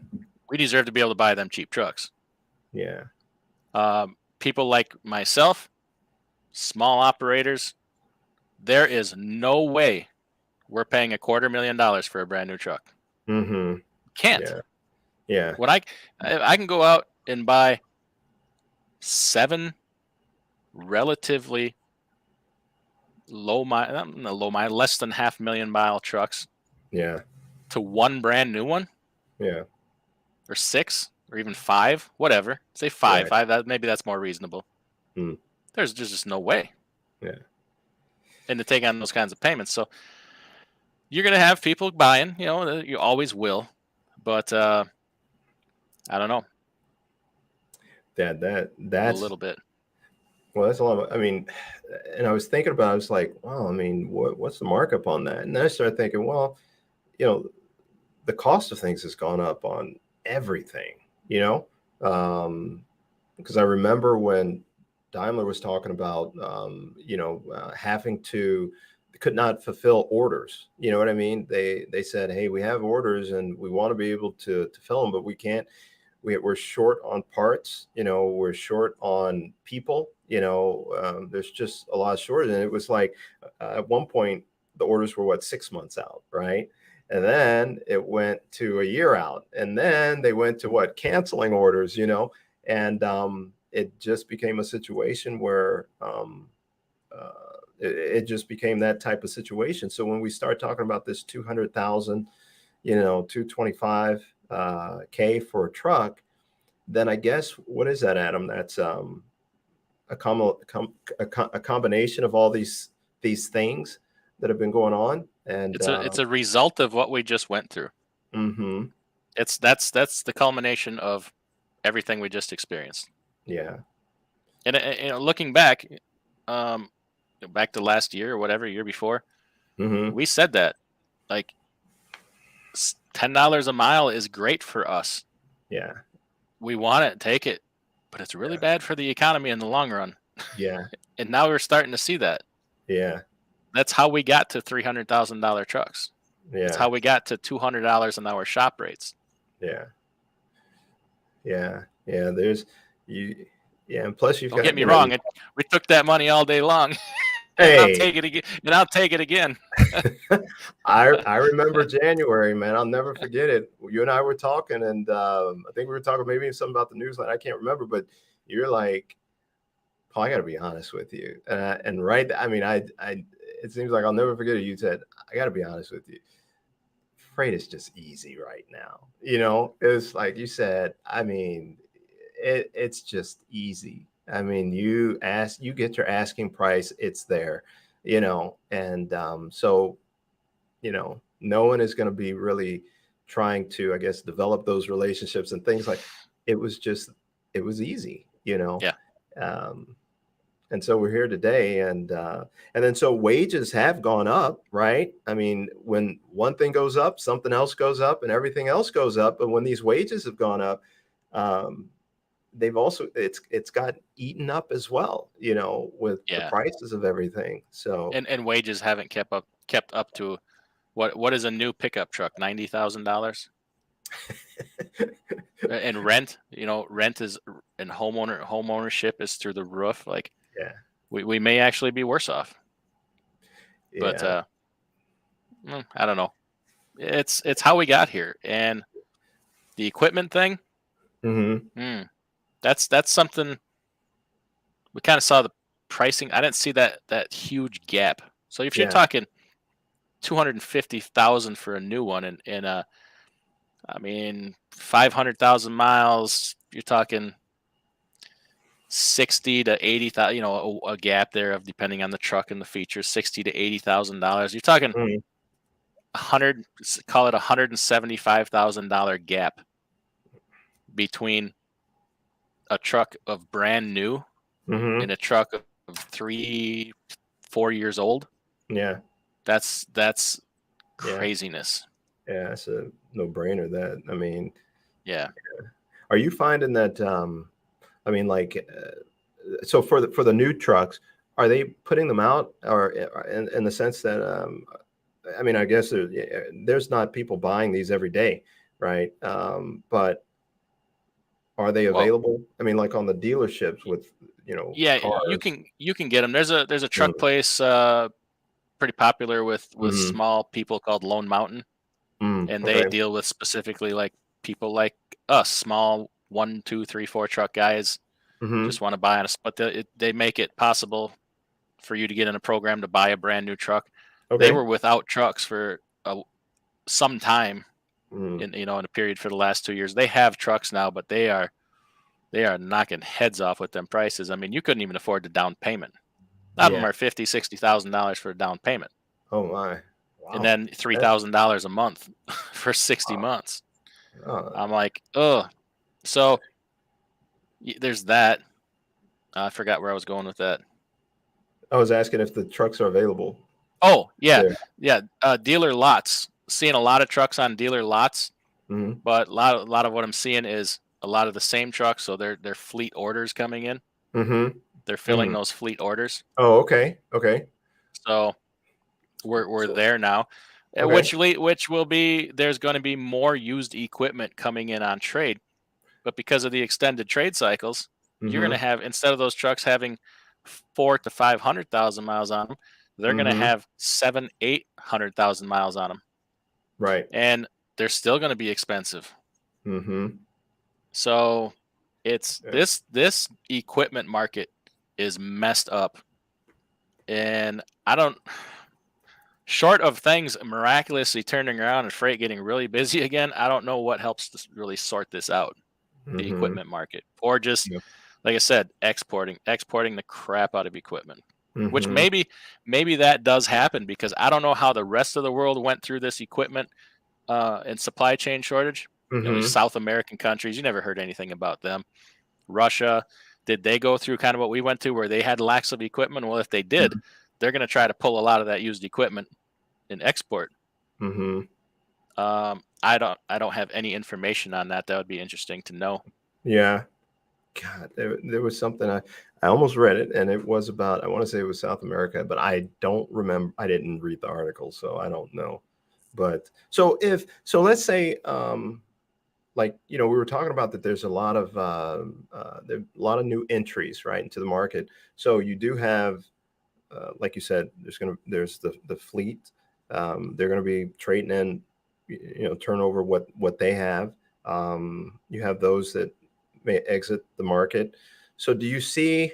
We deserve to be able to buy them cheap trucks. Yeah. People like myself, small operators, there is no way we're paying $250,000 for a brand new truck. Mm-hmm. Can't. Yeah. Yeah. When I can go out and buy 7 relatively less than 500,000-mile trucks Yeah. to 1 brand new one, Yeah. or 6, or even 5, whatever. Say 5. Right. Maybe that's more reasonable. Mm. There's just no way. Yeah. And to take on those kinds of payments. So you're going to have people buying, you always will. But I don't know, a That's little bit. well, that's a lot. I mean, and I was thinking about, I was like, wow, I mean, what's the markup on that? And then I started thinking, well, you know, the cost of things has gone up on everything, because I remember when Daimler was talking about, having to could not fulfill orders. You know what I mean? They said, hey, we have orders and we want to be able to fill them, but we can't. We're short on parts. We're short on people. There's just a lot of shortage, and it was like at one point the orders were 6 months out, right? And then it went to a year out, and then they went to canceling orders, and it just became a situation where it just became that type of situation. So when we start talking about this 200,000, 225 K for a truck, then I guess what is that, Adam? That's a combination of all these things that have been going on, and It's a result of what we just went through. mm-hmm. That's the culmination of everything we just experienced. Yeah. And looking back, back to last year or whatever, year before, Mm-hmm. we said that like $10 a mile is great for us. Yeah. We want it, take it, but it's really bad for the economy in the long run. Yeah. And now we're starting to see that. Yeah. That's how we got to $300,000 trucks. That's Yeah. how we got to $200 an hour shop rates. Yeah. Yeah. Yeah. There's you. Yeah. And plus, you've Don't got, get me wrong. We took that money all day long. And I'll hey, take it again. And I'll take it again. I remember January, man. I'll never forget it. You and I were talking, and I think we were talking maybe something about the newsletter. I can't remember, but you're like, Paul, I got to be honest with you. And right, I mean, it seems like I'll never forget it. You said, I got to be honest with you. Freight is just easy right now. It's like you said, I mean, it's just easy. I mean, you get your asking price, it's there, and so, no one is going to be really trying to, I guess, develop those relationships and things like it was easy, Yeah. and so we're here today, and then so wages have gone up, right? I mean, when one thing goes up, something else goes up, and everything else goes up. But when these wages have gone up, they've also it's got eaten up as well, with the prices of everything. So and wages haven't kept up to what is a new pickup truck, $90,000. And rent is, and homeownership is through the roof. Like, yeah, we may actually be worse off. But I don't know. It's how we got here, and the equipment thing. Mm-hmm. That's something we kind of saw the pricing. I didn't see that huge gap. So if you're talking 250,000 for a new one, and I mean 500,000 miles, you're talking 60 to 80,000. A gap there of, depending on the truck and the features, $60 to $80,000. You're talking call it $175,000 gap between a truck of brand new and a truck of 3-4 years old. Yeah, that's craziness. Yeah, it's a no-brainer. That, I mean, yeah. Are you finding that? I mean, like, so for the new trucks, are they putting them out, or in the sense that, I mean, I guess there's not people buying these every day, right? But Are they Well, available? I mean, like on the dealerships with, yeah, cars. you can get them. There's a truck Mm, place pretty popular with mhm, small people called Lone Mountain, and they okay. deal with specifically like people like us, small 1, 2, 3, 4 truck guys Mhm, just want to buy on us, but they make it possible for you to get in a program to buy a brand new truck. They okay. were without trucks for some time Mm, in in a period for the last 2 years. They have trucks now, but they are knocking heads off with them prices. I mean, you couldn't even afford the down payment. A lot of them yeah. are $50,000, $60,000 for a down payment, Oh my. and Wow. then three That's thousand dollars a month for 60 months. uh, I'm like, ugh. So there's that. I forgot where I was going with that. I was asking if the trucks are available Oh yeah, there. yeah. Dealer lots. Seeing a lot of trucks on dealer lots, Mhm, but a lot of what I'm seeing is a lot of the same trucks. So they're fleet orders coming in. mhm, They're filling mm. those fleet orders. Oh, okay, okay. So we're So there now, okay. which will be there's going to be more used equipment coming in on trade, but because of the extended trade cycles, you're going to Mhm, have instead of those trucks having 4 to 500,000 miles on them, they're going to mhm. have 700,000 800,000 miles on them, Right. and they're still going to be expensive. Mhm. So it's Yeah. this equipment market is messed up, and I don't. Short of things miraculously turning around and freight getting really busy again, I don't know what helps to really sort this out, the Mhm. equipment market, or just Yep. like I said, exporting the crap out of equipment. Which Mhm. maybe that does happen because I don't know how the rest of the world went through this equipment and supply chain shortage. These Mhm. South American countries, you never heard anything about them. Russia, did they go through kind of what we went through where they had lacks of equipment? Well, if they did, Mhm. they're going to try to pull a lot of that used equipment and export. Mhm. I don't have any information on that. That would be interesting to know. Yeah. God, there was something I almost read it, and it was about, I want to say it was South America, but I don't remember. I didn't read the article, so I don't know. But so let's say like we were talking about that there's a lot of a lot of new entries right into the market. So you do have like you said, there's the fleet. They're gonna be trading in, turnover what they have. You have those that may exit the market. So do you see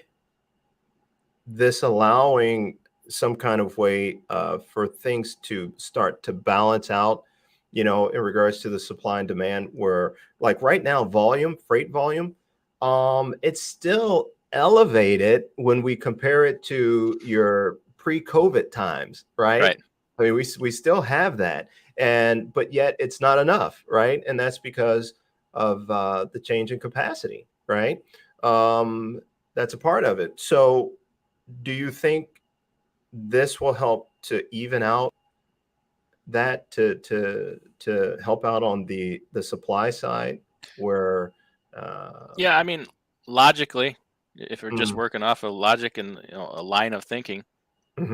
this allowing some kind of way for things to start to balance out, in regards to the supply and demand, where like right now, freight volume, it's still elevated when we compare it to your pre-COVID times, right? Right. I mean, we still have that, but yet it's not enough, right? And that's because of the change in capacity, right? Um, that's a part of it. So do you think this will help to even out that, to help out on the supply side where Yeah, I mean, logically, if we're just mm, working off of logic and a line of thinking,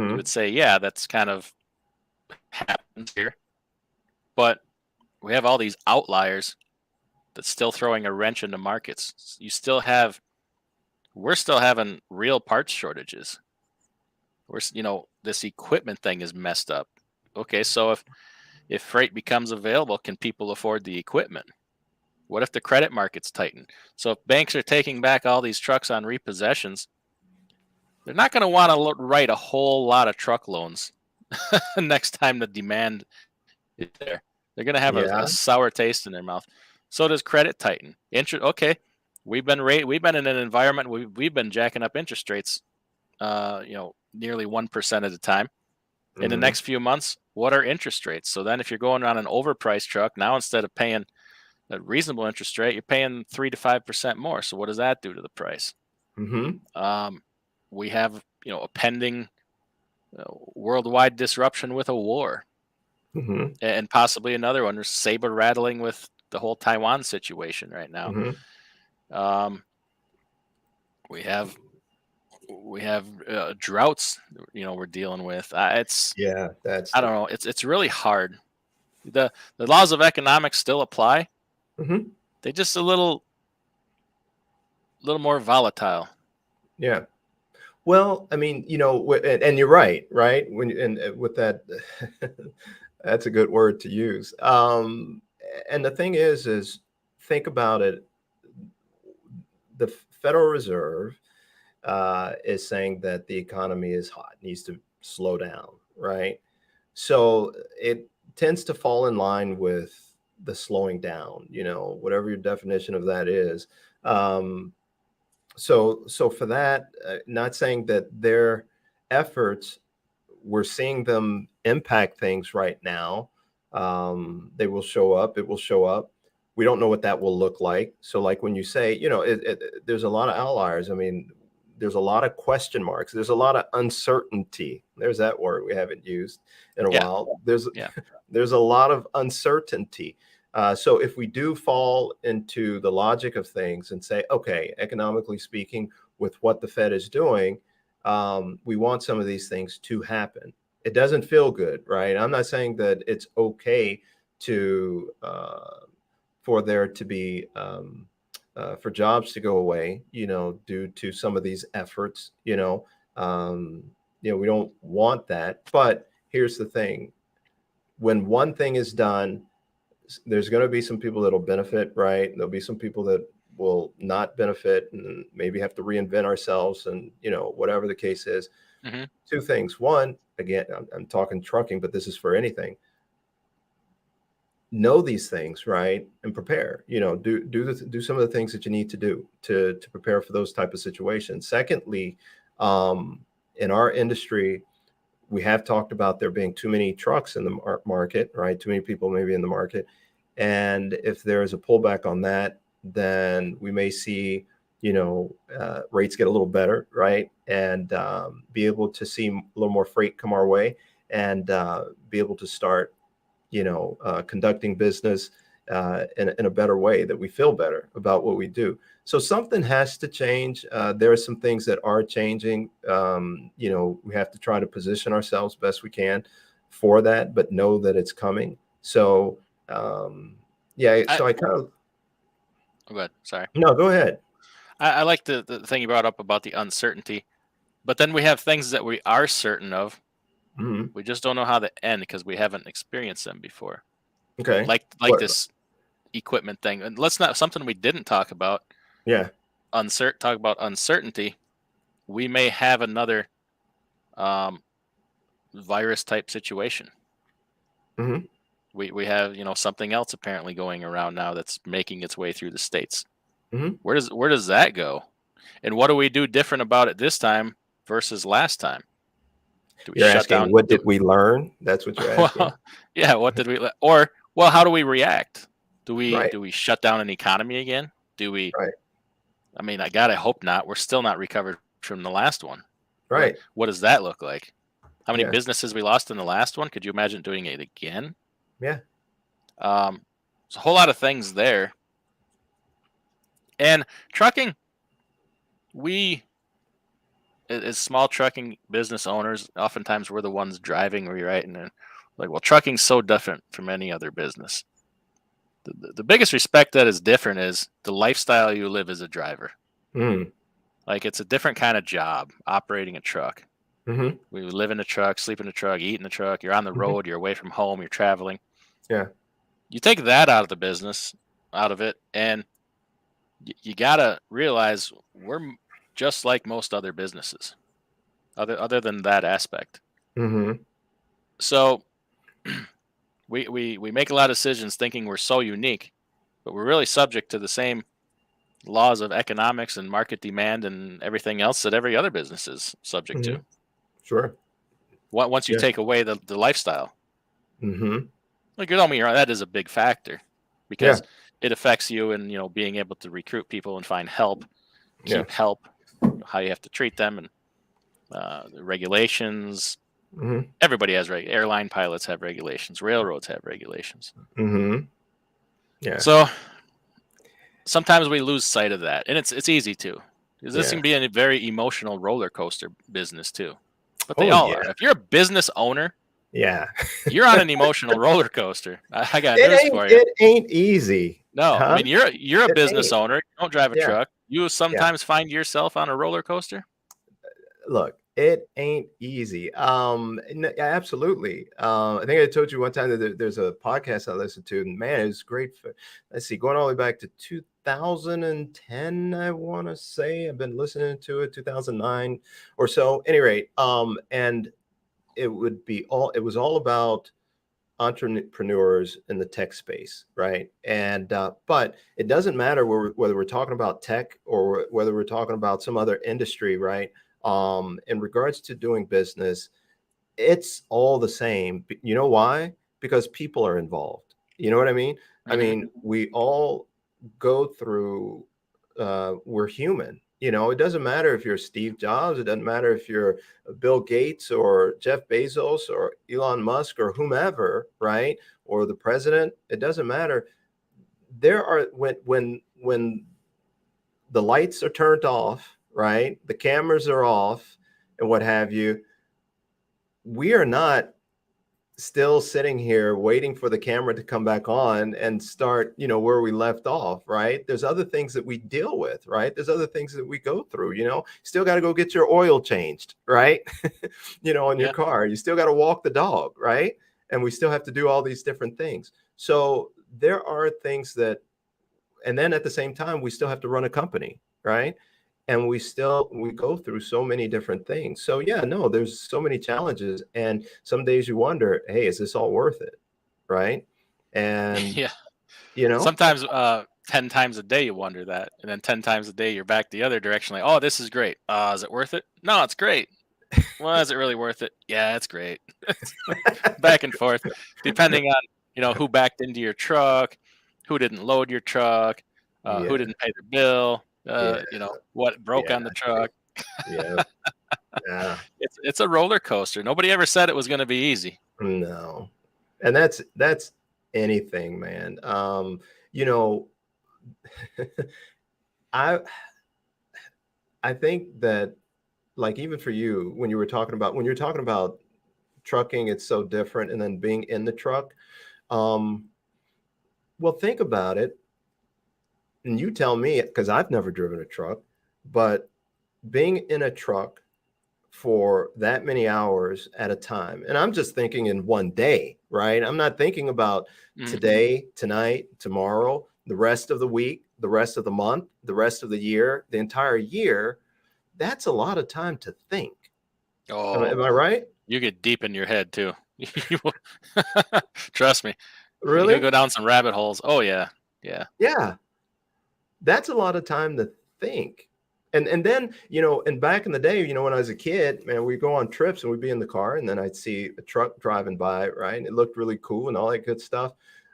you mhm, would say, yeah, that's kind of happens here. But we have all these outliers that's still throwing a wrench into markets. We're still having real parts shortages. This equipment thing is messed up. Okay, so if freight becomes available, can people afford the equipment? What if the credit markets tighten? So if banks are taking back all these trucks on repossessions, they're not going to want to write a whole lot of truck loans next time the demand is there. They're going to have a yeah, sour taste in their mouth. So does credit tighten? Okay, we've been in an environment we've been jacking up interest rates, nearly 1% at a time. In the mhm, next few months, what are interest rates? So then, if you're going on an overpriced truck now, instead of paying a reasonable interest rate, you're paying 3 to 5% more. So what does that do to the price? mhm, Um, we have a pending worldwide disruption with a war, mhm, and possibly another one. There's saber rattling with the whole Taiwan situation right now. mhm. Um, we have droughts. We're dealing with. Yeah, that's I the don't know. It's really hard. The laws of economics still apply. mhm, They just a little. little more volatile. Yeah. Well, I mean, and you're right, right? With that, that's a good word to use. And the thing is think about it. The Federal Reserve is saying that the economy is hot, needs to slow down, right? So it tends to fall in line with the slowing down, whatever your definition of that is. Um, so for that, not saying that their efforts, we're seeing them impact things right now. They will show up. It will show up. We don't know what that will look like. So, like when you say, there's a lot of outliers. I mean, there's a lot of question marks. There's a lot of uncertainty. There's that word we haven't used in a Yeah. while. Yeah. There's a lot of uncertainty. So if we do fall into the logic of things and say, okay, economically speaking, with what the Fed is doing, we want some of these things to happen. It doesn't feel good, right? I'm not saying that it's okay to for there to be for jobs to go away, due to some of these efforts. We don't want that. But here's the thing: when one thing is done, there's going to be some people that'll benefit, right? There'll be some people that will not benefit and maybe have to reinvent ourselves, and whatever the case is. Mm-hmm. Two things. One, again, I'm talking trucking, but this is for anything. Know these things, right? And prepare. Do some of the things that you need to do to prepare for those type of situations. Secondly, in our industry, we have talked about there being too many trucks in the market, right? Too many people maybe in the market. And if there is a pullback on that, then we may see, rates get a little better, right? And be able to see a little more freight come our way, and be able to start, conducting business in a better way, that we feel better about what we do. So something has to change. There are some things that are changing. We have to try to position ourselves best we can for that, but know that it's coming. So, I kind of. Oh, go ahead. Sorry. No, go ahead. I like the thing you brought up about the uncertainty, but then we have things that we are certain of. Mm-hmm. We just don't know how they end because we haven't experienced them before. Okay. Like What? this equipment thing. And let's not, something we didn't talk about. Yeah. Talk about uncertainty. We may have another virus type situation. Mm-hmm. We have, something else apparently going around now that's making its way through the states. Mm-hmm. Where does that go? And what do we do different about it this time versus last time? Do we You're shut asking, down? what did we learn? That's what you're asking. Well, yeah, what did we or well, how do we react? Do Right. we shut down an economy again? Do we Right. I mean, I hope not. We're still not recovered from the last one. Right. What does that look like? How many Yeah. businesses we lost in the last one? Could you imagine doing it again? Yeah. There's a whole lot of things there. And trucking, we as small trucking business owners, oftentimes we're the ones driving, right? And then like, well, trucking's so different from any other business. The biggest respect that is different is the lifestyle you live as a driver. Mm. Like, it's a different kind of job operating a truck. Mm-hmm. We live in the truck, sleep in the truck, eat in the truck. You're on the Mm-hmm. road. You're away from home. You're traveling. Yeah. You take that out of the business, out of it, and you gotta realize we're just like most other businesses, other than that aspect. Mm-hmm. So we make a lot of decisions thinking we're so unique, but we're really subject to the same laws of economics and market demand and everything else that every other business is subject Mm-hmm. to. Sure. Once you Yeah. take away the lifestyle, Mm-hmm. like, you don't mean that is a big factor because Yeah. it affects you and being able to recruit people and find help, Yeah. keep help, how you have to treat them, and the regulations. Mm-hmm. Everybody has airline pilots have regulations, railroads have regulations. Mm-hmm. Yeah. So sometimes we lose sight of that, and it's easy to, because this Yeah. can be a very emotional roller coaster business too. But they Oh, all yeah. are. If you're a business owner, Yeah. you're on an emotional roller coaster. I got It news ain't. for you. It ain't easy. No, I Huh? mean, you're a It business ain't. owner. You don't drive a Yeah. truck. You Yeah. sometimes find yourself on a roller coaster? Look, it ain't easy. Absolutely. I think I told you one time that there's a podcast I listened to, and man, it's great. Let's see, going all the way back to 2010, I want to say. I've been listening to it, 2009 or so. Any rate, and it was all about entrepreneurs in the tech space, right? And but it doesn't matter whether we're talking about tech or whether we're talking about some other industry, right? In regards to doing business, it's all the same. You know why? Because people are involved. You know what I mean? I Mhm. mean, we all go through, we're human. You know, it doesn't matter if you're Steve Jobs, it doesn't matter if you're Bill Gates or Jeff Bezos or Elon Musk or whomever, right? Or the president, it doesn't matter. There are when the lights are turned off, right? The cameras are off and what have you. We are not still sitting here waiting for the camera to come back on and start, where we left off, right? There's other things that we deal with, right? There's other things that we go through, still got to go get your oil changed, right? On your Yeah. car, you still got to walk the dog, right? And we still have to do all these different things. So there are things that, and then at the same time, we still have to run a company, right? And we go through so many different things. So yeah, no, there's so many challenges, and some days you wonder, hey, is this all worth it, right? And Yeah. you know Sometimes 10 times a day you wonder that, and then 10 times a day you're back the other direction like, "Oh, this is great. Is it worth it? No, it's great. Well, is it really worth it? Yeah, it's great." Back and forth, depending on, who backed into your truck, who didn't load your truck, yeah, who didn't pay the bill, yeah, what broke yeah, on the truck. yeah, yeah. It's a roller coaster. Nobody ever said it was gonna be easy. No, and that's anything, man. You know, I I think that, like, even for you, when you're talking about trucking, it's so different, and then being in the truck. Um, well, think about it, and you tell me, because I've never driven a truck, but being in a truck for that many hours at a time, and I'm just thinking in one day, right? I'm not thinking about Mhm. today, tonight, tomorrow, the rest of the week, the rest of the month, the rest of the year, the entire year. That's a lot of time to think. Am I Oh, right? you get deep in your head too. You will trust me. You'll Really? go down some rabbit holes. Oh, yeah. Yeah. Yeah. That's a lot of time to think. And then, and back in the day, when I was a kid, man, we'd go on trips and we'd be in the car and then I'd see a truck driving by, right? And it looked really cool and all that good stuff.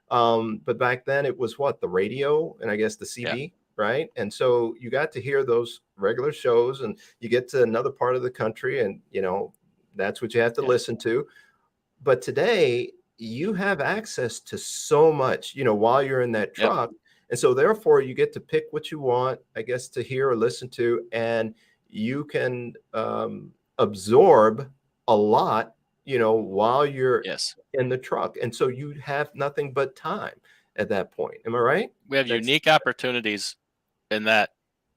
But back then it was what, the radio and I guess the Yeah. CB, right? And so you got to hear those regular shows and you get to another part of the country and, that's what you have to Yeah. listen to. But today, you have access to so much, while you're in that Yep. truck. And so therefore you get to pick what you want, I guess, to hear or listen to, and you can absorb a lot, while you're Yes. in the truck. And so you have nothing but time at that point. Am I right? We have That's unique opportunities in that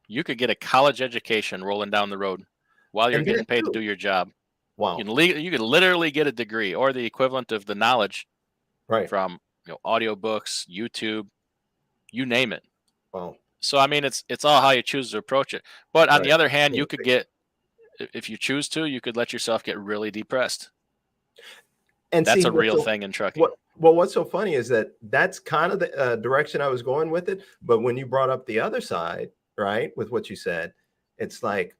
you could get a college education rolling down the road while you're and getting that paid to do too. your job. Wow. You could literally get a degree or the equivalent of the knowledge Right. from, audiobooks, YouTube, you name it. Wow. So I mean, it's all how you choose to approach it. But on Right. the other hand, you could Absolutely. get, if you choose to, you could let yourself get really depressed. And That's see a real thing in trucking. what's so funny is that that's kind of the direction I was going with it. But when you brought up the other side, right, with what you said, it's like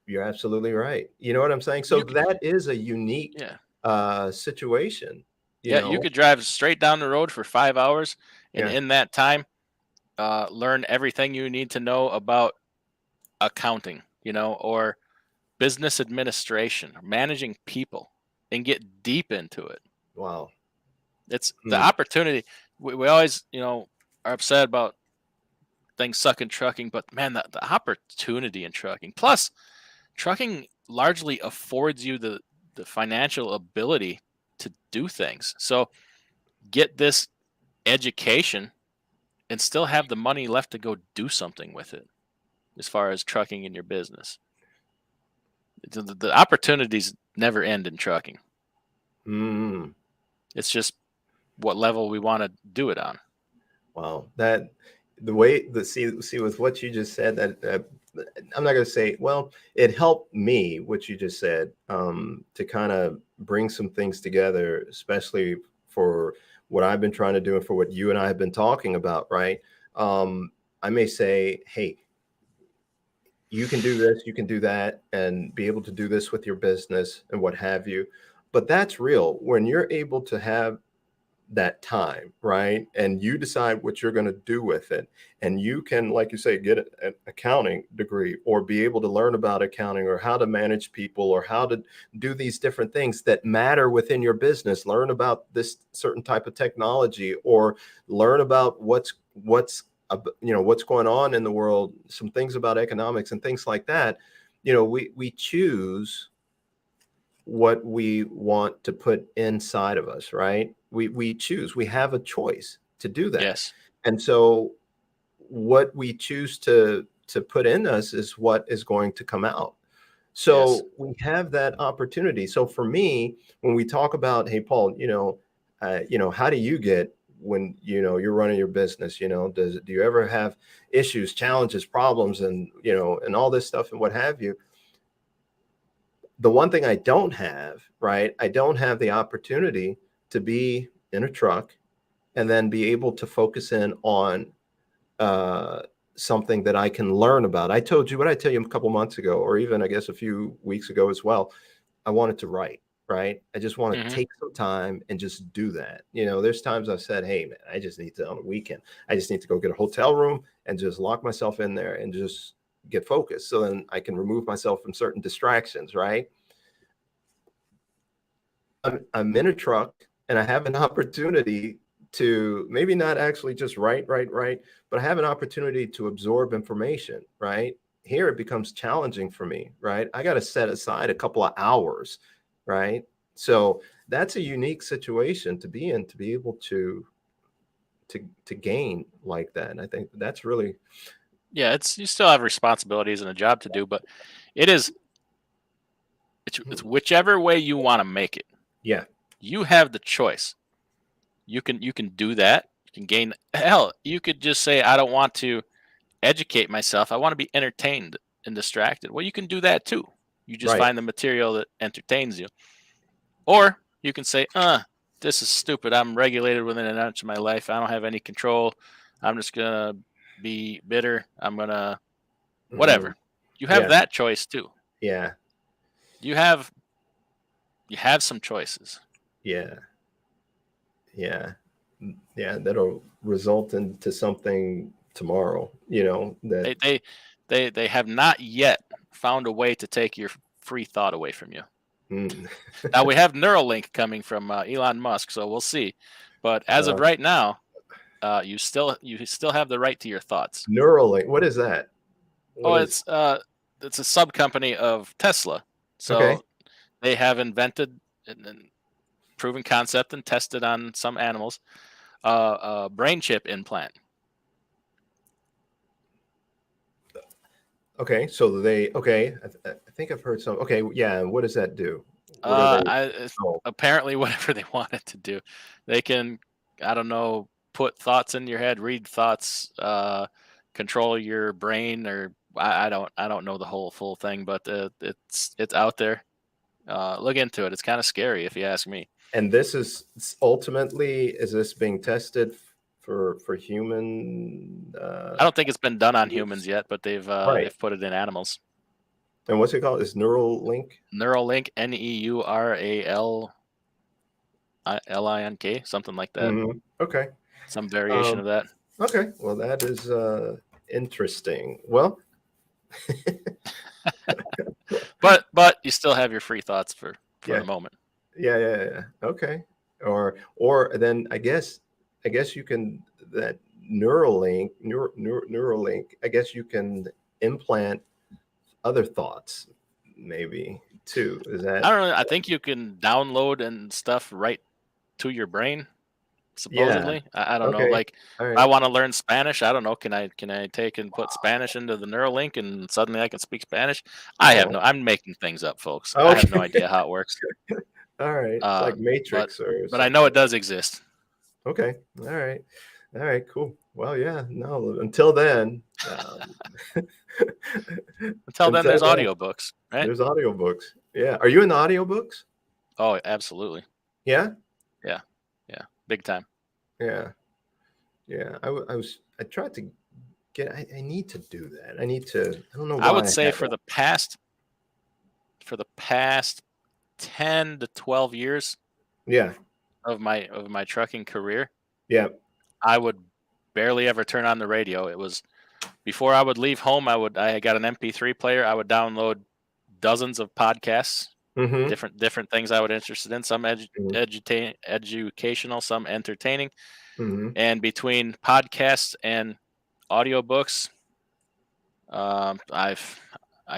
you're absolutely right. You know what I'm saying? So You could, that is a unique yeah, situation. You yeah, you know, could drive straight down the road for 5 hours, and yeah. in that time, learn everything you need to know about accounting, or business administration, or managing people, and get deep into it. Wow. It's the Hmm. opportunity. We always, are upset about things suck in trucking, but man, the opportunity in trucking. Plus, trucking largely affords you the financial ability to do things. So get this education and still have the money left to go do something with it. as far as trucking in your business. The opportunities never end in trucking. Mm. It's just what level we want to do it on. Wow, that the way the see with what you just said, that I'm not going to say, well, it helped me what you just said, to kind of bring some things together, especially for what I've been trying to do and for what you and I have been talking about, right? I may say, hey, you can do this, you can do that, and be able to do this with your business and what have you. But that's real when you're able to have that time, right? And you decide what you're going to do with it. And you can, like you say, get an accounting degree or be able to learn about accounting or how to manage people or how to do these different things that matter within your business. Learn about this certain type of technology or learn about what's what's going on in the world, some things about economics and things like that. We choose what we want to put inside of us, right? We choose, we have a choice to do that. Yes. And so what we choose to put in us is what is going to come out. So Yes. we have that opportunity. So for me, when we talk about, hey, Paul, how do you get when you're running your business? Do you ever have issues, challenges, problems, and and all this stuff and what have you? The one thing I don't have, right? I don't have the opportunity to be in a truck and then be able to focus in on something that I can learn about. I told you what I tell you a couple months ago, or even I guess a few weeks ago as well. I wanted to write, right? I just want to Hmm. take some time and just do that. There's times I've said, hey, man, I just need to, on a weekend, I just need to go get a hotel room and just lock myself in there and just get focused. So then I can remove myself from certain distractions, right? I'm in a truck and I have an opportunity to maybe not actually just write, but I have an opportunity to absorb information, right? Here it becomes challenging for me, right? I got to set aside a couple of hours, right? So that's a unique situation to be in, to be able to gain like that. And I think that's really, Yeah, you still have responsibilities and a job to do, but it's whichever way you want to make it. yeah, You have the choice. You can do that. You can gain, hell, you could just say, I don't want to educate myself. I want to be entertained and distracted. Well, you can do that too. You just right. find the material that entertains you. Or you can say, this is stupid. I'm regulated within an inch of my life. I don't have any control. I'm just gonna be bitter. I'm gonna Mhm. whatever. You have Yeah, that choice too. yeah, You have some choices. yeah. Yeah. Yeah, that'll result into something tomorrow, that They they they have not yet found a way to take your free thought away from you. mm, Now we have Neuralink coming from Elon Musk, so we'll see. But as of uh, right now, you still have the right to your thoughts. Neuralink. What is that? What Oh, is it's a sub company of Tesla. okay. So they have invented and proven concept and tested on some animals a brain chip implant. Okay. So I think I've heard some. Okay, yeah. What does that do? What are they? It's Oh, apparently whatever they want it to do. They can, I don't know, put thoughts in your head, read thoughts, control your brain, or I don't know the whole full thing, but it's out there. Look into it. It's kind of scary if you ask me. and this is ultimately, is this being tested for human I don't think it's been done on humans use? yet, but Right. they've put it in animals. And what's it called? Is Neuralink? Neuralink, Neuralink, something like that. Okay. Some variation Um, of that. okay. Well, that is interesting. Well, But you still have your free thoughts for yeah. the moment. Yeah. Okay. Or then I guess you can, that Neuralink. I guess you can implant other thoughts, maybe too. Is I that don't know. I think you can download and stuff right to your brain. Yeah. supposedly. I don't know. Okay. Like, All if I right. want to learn Spanish, I don't know. Can I take and put Spanish into the Neuralink and suddenly I can speak Spanish? I have Oh, no. I'm making things up, folks. I have no okay. idea how it works. All right. Uh, Like but Matrix or but I know something. it does exist. Okay. All right. All right. Cool. Well, yeah. No. Until then, Until then, until there's then, audiobooks, right? there's audiobooks. Yeah. Are you in the audiobooks? Oh, absolutely. Yeah. Yeah, yeah, big time. Yeah. Yeah. I tried to get. I need to do that. I need to. I don't know I why would I say haven't. for the past 10 to 12 years Yeah. of my trucking career, Yeah. I would barely ever turn on the radio. It was before I would leave home. I got an MP3 player. I would download dozens of podcasts, Mm-hmm. different things I was interested in. Some educational, some entertaining. Mm-hmm. And between podcasts and audiobooks, I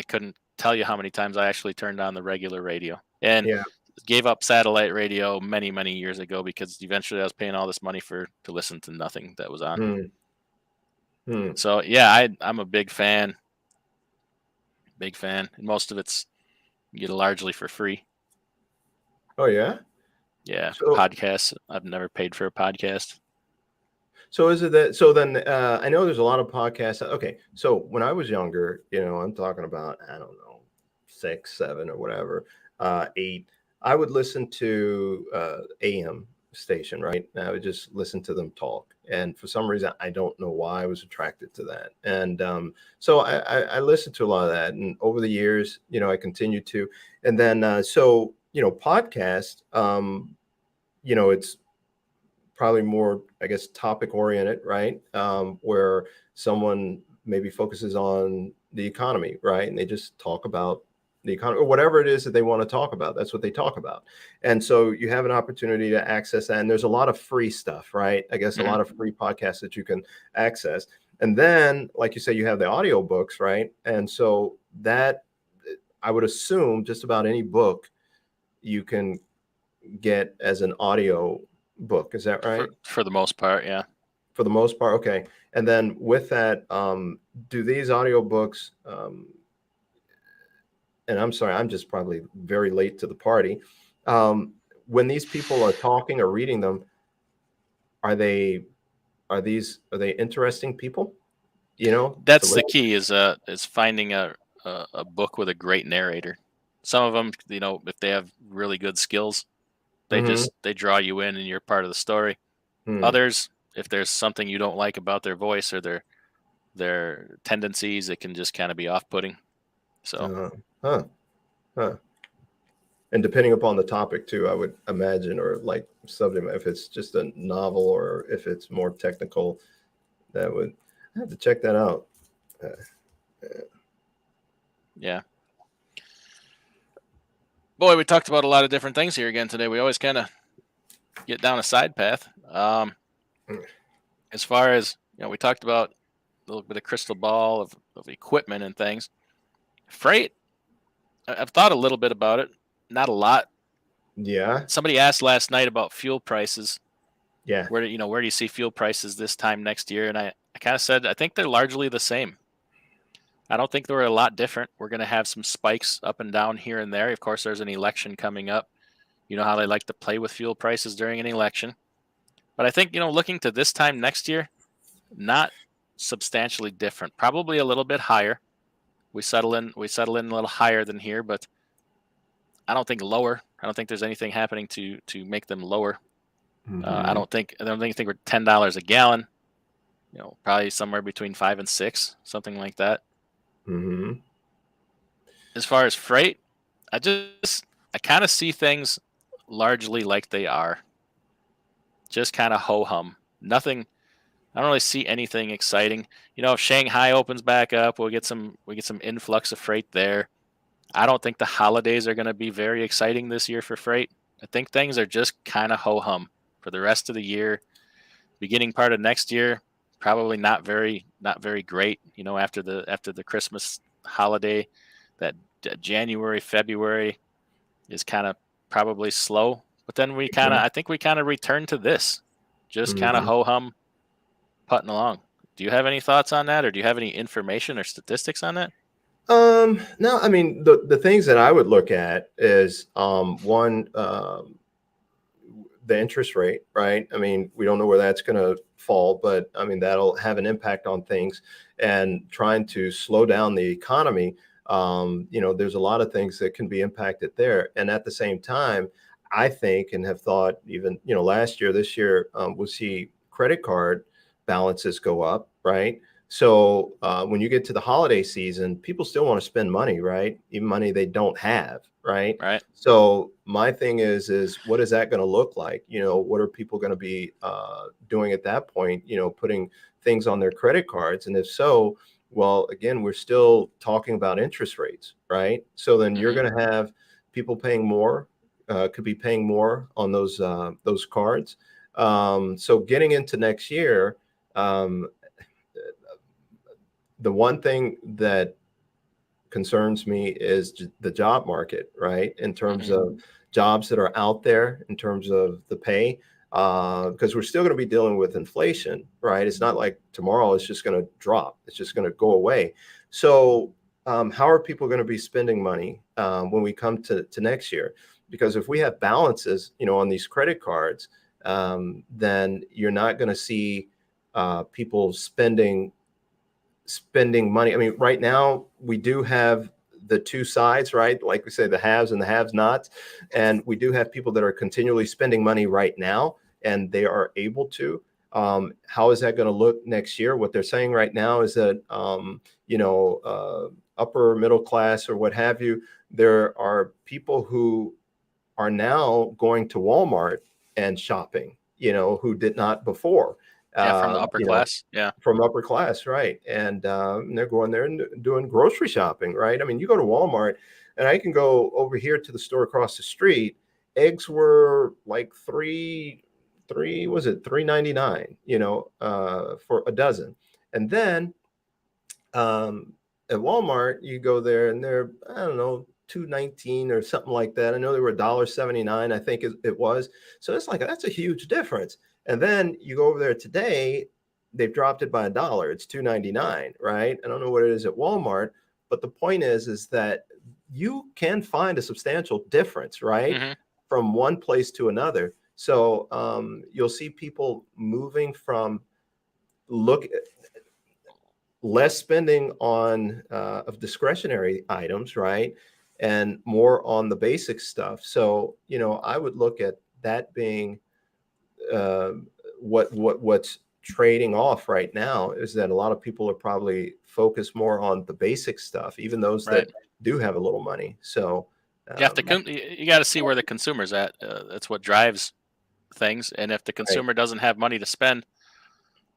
couldn't tell you how many times I actually turned on the regular radio and Yeah. gave up satellite radio many years ago because eventually I was paying all this money to listen to nothing that was on. Mm-hmm. So yeah, I'm a big fan, and most of it's you get it largely for free. Oh yeah. Yeah, So podcasts. I've never paid for a podcast. So is it that? So then, I know there's a lot of podcasts. Okay, so when I was younger, I'm talking about, I don't know, 6, 7, or whatever, 8. I would listen to AM station, right? And I would just listen to them talk, and for some reason, I don't know why I was attracted to that. And so I listened to a lot of that, and over the years, I continued to, and then podcast. It's probably more, I guess, topic oriented, right? Where someone maybe focuses on the economy, right? And they just talk about the economy or whatever it is that they want to talk about. That's what they talk about. And so you have an opportunity to access that. And there's a lot of free stuff, right? I guess a Hmm. lot of free podcasts that you can access. And then, like you say, you have the audio books, right? And so that, I would assume, just about any book you can get as an audio book. Is that right? For the most part, yeah. For the most part, okay. And then with that, do these audiobooks, and I'm sorry, I'm just probably very late to the party. When these people are talking or reading them, are they are they interesting people? To That's the listen. key is finding a book with a great narrator. Some of them, if they have really good skills, Mm-hmm. they draw you in and you're part of the story. Hmm. Others, if there's something you don't like about their voice or their tendencies, it can just kind of be off-putting. So Huh. Huh. And depending upon the topic too, I would imagine, or like subject, if it's just a novel or if it's more technical, that would I have to check that out. Uh, yeah, boy, we talked about a lot of different things here again today. We always kind of get down a side path. mm, As far as we talked about a little bit of crystal ball of equipment and things. Freight, I've thought a little bit about it, not a lot. yeah, Somebody asked last night about fuel prices. yeah. Where do you see fuel prices this time next year? And I kind of said I think they're largely the same. I don't think they're a lot different. We're going to have some spikes up and down here and there. Of course, there's an election coming up. You know how they like to play with fuel prices during an election. But I think, looking to this time next year, not substantially different. Probably a little bit higher. We settle in a little higher than here, but I don't think lower. I don't think there's anything happening to make them lower. I Hmm. don't think we're $10 a gallon. Probably somewhere between 5 and 6, something like that. Hmm. As far as freight, I kind of see things largely like they are, just kind of ho hum. Nothing. I don't really see anything exciting. If Shanghai opens back up, we get some influx of freight there. I don't think the holidays are going to be very exciting this year for freight. I think things are just kind of ho hum for the rest of the year. Beginning part of next year, probably not very great. After the Christmas holiday, that January, February is kind of probably slow. But then I think we kind of return to this. just kind of ho-hum putting along. Do you have any thoughts on that, or do you have any information or statistics on that? No, I mean, the things that I would look at is, one, the interest rate, right? I mean, we don't know where that's going to fall, but I mean, that'll have an impact on things, and trying to slow down the economy. There's a lot of things that can be impacted there. And at the same time, I think, and have thought even, last year, this year, we'll see credit card balances go up, right? So when you get to the holiday season, people still want to spend money, right? Even money they don't have, right? Right. So my thing is what is that going to look like? What are people going to be doing at that point? Putting things on their credit cards, and if so, well, again, we're still talking about interest rates, right? So then you're going to have people paying more, could be paying more on those cards. So getting into next year, the one thing that concerns me is the job market, right? In terms of jobs that are out there, in terms of the pay, because we're still going to be dealing with inflation, right? It's not like tomorrow it's just going to drop. It's just going to go away. So how are people going to be spending money when we come to next year? Because if we have balances, on these credit cards, then you're not going to see people spending money. I mean, right now we do have the two sides, right? Like we say, the haves and the have-nots. And we do have people that are continually spending money right now, and they are able to. How is that going to look next year? What they're saying right now is that, upper middle class or what have you, there are people who are now going to Walmart and shopping, who did not before. Yeah, from the upper class. Yeah. From upper class, right? And they're going there and doing grocery shopping, right? I mean, you go to Walmart, and I can go over here to the store across the street. Eggs were like $3.99, for a dozen. And then at Walmart, you go there and they're, I don't know, $2.19 or something like that. I know they were $1.79, I think it was. So it's like, that's a huge difference. And then you go over there today, they've dropped it by $1. It's $2.99, right? I don't know what it is at Walmart, but the point is that you can find a substantial difference, right? From one place to another. So you'll see people moving from less spending on of discretionary items, right? And more on the basic stuff. So, I would look at that being what's trading off right now, is that a lot of people are probably focused more on the basic stuff, even those that do have a little money. So you got to see where the consumer's at. That's what drives things. And if the consumer doesn't have money to spend,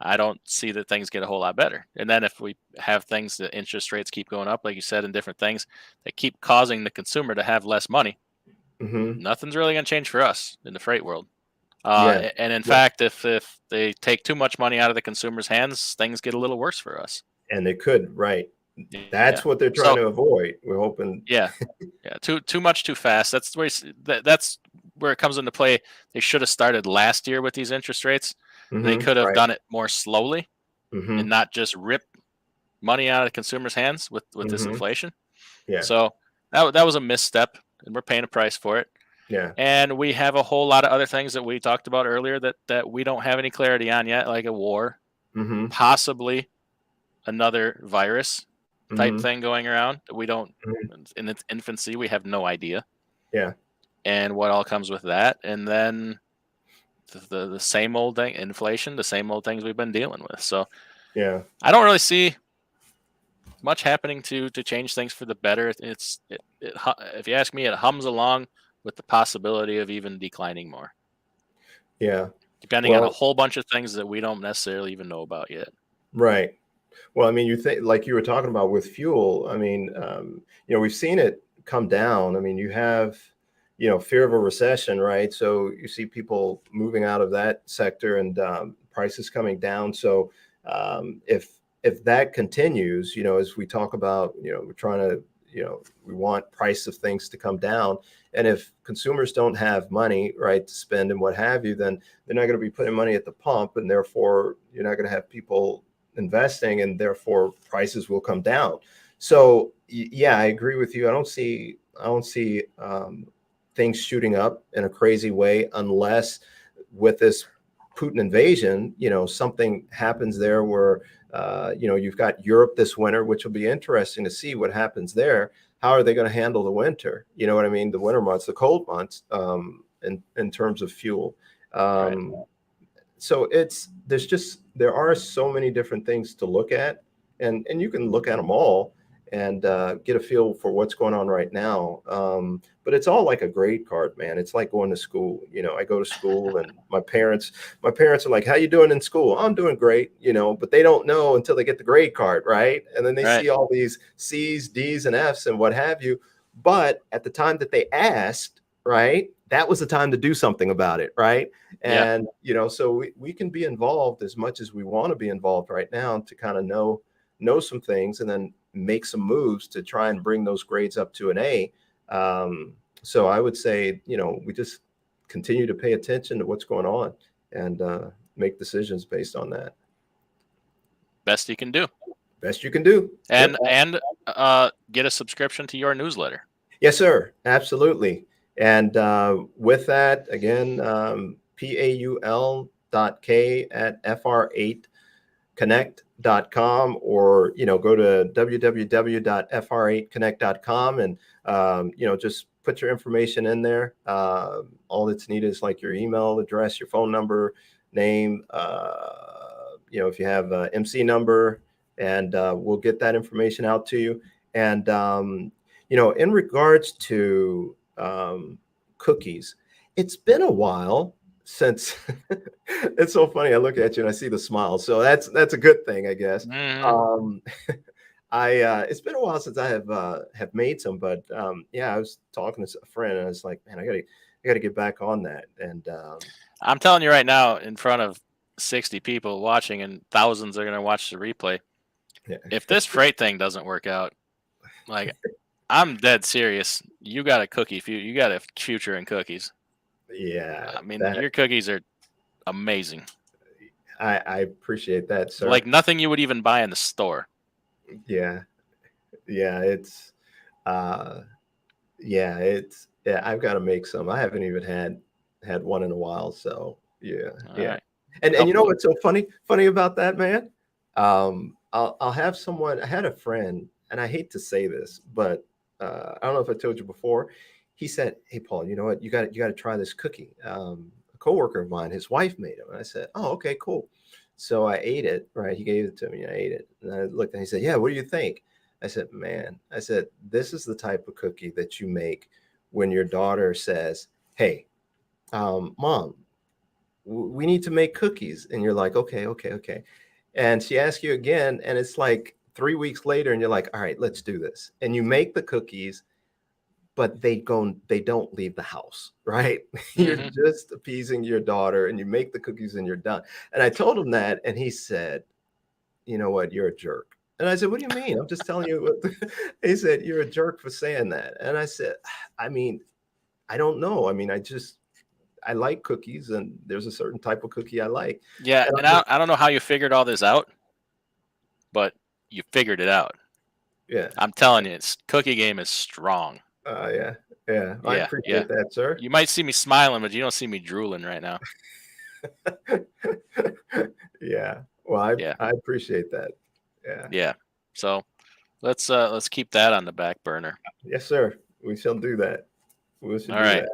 I don't see that things get a whole lot better. And then if we have things, the interest rates keep going up, like you said, and different things that keep causing the consumer to have less money, nothing's really going to change for us in the freight world. And in fact, if they take too much money out of the consumer's hands, things get a little worse for us. And they could, right? That's what they're trying to avoid. We're hoping. Yeah. Too much too fast. That's where it comes into play. They should have started last year with these interest rates. They could have done it more slowly and not just rip money out of the consumer's hands with this inflation. Yeah. So that was a misstep, and we're paying a price for it. Yeah. And we have a whole lot of other things that we talked about earlier that we don't have any clarity on yet, like a war, possibly another virus type thing going around that we don't, in its infancy, we have no idea. Yeah. And what all comes with that. And then the same old thing, inflation, the same old things we've been dealing with. So yeah, I don't really see much happening to change things for the better. If you ask me, it hums along with the possibility of even declining more. Yeah. Depending on a whole bunch of things that we don't necessarily even know about yet. Right. Well, I mean, you think, like you were talking about with fuel, I mean, we've seen it come down. I mean, you have, fear of a recession, right? So you see people moving out of that sector and prices coming down. So if that continues, as we talk about, we're trying to, we want price of things to come down. And if consumers don't have money, right, to spend and what have you, then they're not going to be putting money at the pump, and therefore you're not going to have people investing, and therefore prices will come down. So yeah, I agree with you. I don't see things shooting up in a crazy way unless with this Putin invasion, something happens there where, you've got Europe this winter, which will be interesting to see what happens there. How are they going to handle the winter? You know what I mean? The winter months, the cold months, in terms of fuel. Right. So there are so many different things to look at, and you can look at them all and get a feel for what's going on right now. But it's all like a grade card, man. It's like going to school. I go to school, and my parents are like, "How you doing in school?" "I'm doing great," but they don't know until they get the grade card, right? And then they Right. see all these C's, D's, and F's and what have you. But at the time that they asked, right, that was the time to do something about it, right? Yeah. And so we can be involved as much as we want to be involved right now to kind of know some things, and then make some moves to try and bring those grades up to an A. So I would say, we just continue to pay attention to what's going on, and make decisions based on that. Best you can do. Best you can do. And Yep. get a subscription to your newsletter. Yes, sir. Absolutely. And with that, again, paul.k@fr8connect.com, or go to www.fr8connect.com, and just put your information in there. All that's needed is like your email address, your phone number, name, if you have a MC number, and we'll get that information out to you. And in regards to cookies, it's been a while since it's so funny. I look at you and I see the smile. So that's a good thing, I guess. Mhm. It's been a while since I have made some, but yeah, I was talking to a friend, and I was like, man, I gotta get back on that. And I'm telling you right now, in front of 60 people watching, and thousands are going to watch the replay. yeah, If this freight thing doesn't work out, like, I'm dead serious. You got a cookie. You got a future in cookies. yeah, I mean, that your cookies are amazing. I appreciate that, sir. Like nothing you would even buy in the store. Yeah, yeah, uh, I've got to make some. I haven't even had one in a while. So yeah, All yeah. right. And you know Couple. what's so funny about that, man? I'll have someone. I had a friend, and I hate to say this, but I don't know if I told you before. He said, "Hey, Paul, you know what? You got to try this cookie." A coworker of mine, his wife made him, and I said, "Oh, okay, cool." So I ate it. Right, he gave it to me. I ate it, and I looked, and he said, "Yeah, what do you think?" I said, "Man," I said, "this is the type of cookie that you make when your daughter says, 'Hey, mom, we need to make cookies,' and you're like, 'Okay, okay, okay,' and she asks you again, and it's like 3 weeks later, and you're like, 'All right, let's do this,' and you make the cookies, but they don't leave the house, right? You're Hmm. just appeasing your daughter, and you make the cookies, and you're done." And I told him that, and he said, "You know what? You're a jerk." And I said, "What do you mean? I'm just telling you what." He said, "You're a jerk for saying that." And I said, "I mean, I don't know. I mean, I like cookies, and there's a certain type of cookie I like." Yeah, And and I'm just, I don't know how you figured all this out, but you figured it out. yeah, I'm telling you, it's cookie game is strong. yeah, yeah. I Yeah, yeah. appreciate that, sir. You might see me smiling, but you don't see me drooling right now. Yeah. Well, Yeah, I appreciate that. Yeah. yeah. So let's keep that on the back burner. Yes, sir. We shall do that. We should All do right. that.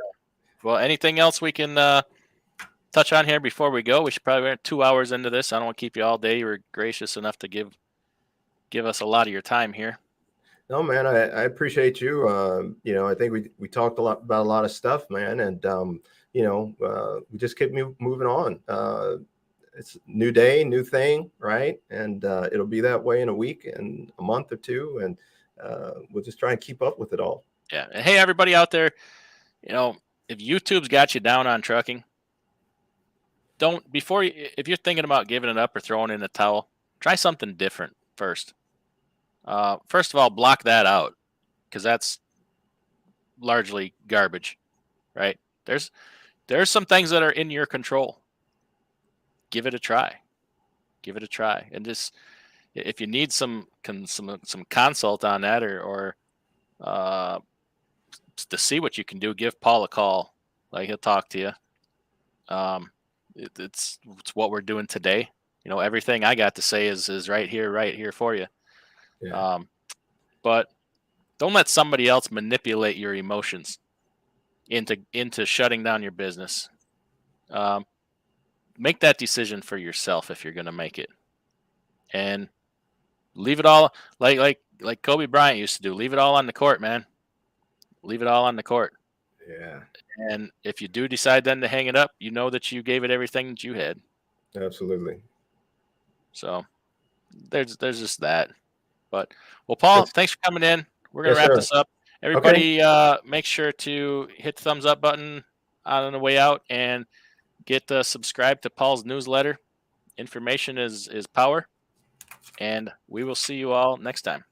Well, anything else we can touch on here before we go? We should probably be 2 hours into this. I don't want to keep you all day. You were gracious enough to give us a lot of your time here. No, man, I appreciate you. I think we talked a lot about a lot of stuff, man, and we just keep moving on. It's a new day, new thing, right? And it'll be that way in a week and a month or two, and we'll just try and keep up with it all. Yeah. And hey, everybody out there, you know, if YouTube's got you down on trucking, don't before you, if you're thinking about giving it up or throwing in the towel, try something different first. First of all, block that out. because that's largely garbage, right? There's some things that are in your control. Give it a try. Give it a try, and just if you need some consult on that, or to see what you can do, give Paul a call. Like, he'll talk to you. It's what we're doing today. Everything I got to say is right here for you. Yeah. But don't let somebody else manipulate your emotions into shutting down your business. Make that decision for yourself if you're going to make it, and leave it all like Kobe Bryant used to do. Leave it all on the court, man. Leave it all on the court. Yeah. And if you do decide then to hang it up, you know that you gave it everything that you had. Absolutely. So there's just that. But well, Paul, thanks for coming in. We're gonna Yes, wrap sir. this up. Everybody, make sure to hit the thumbs up button on the way out, and get subscribed to Paul's newsletter. Information is power, and we will see you all next time.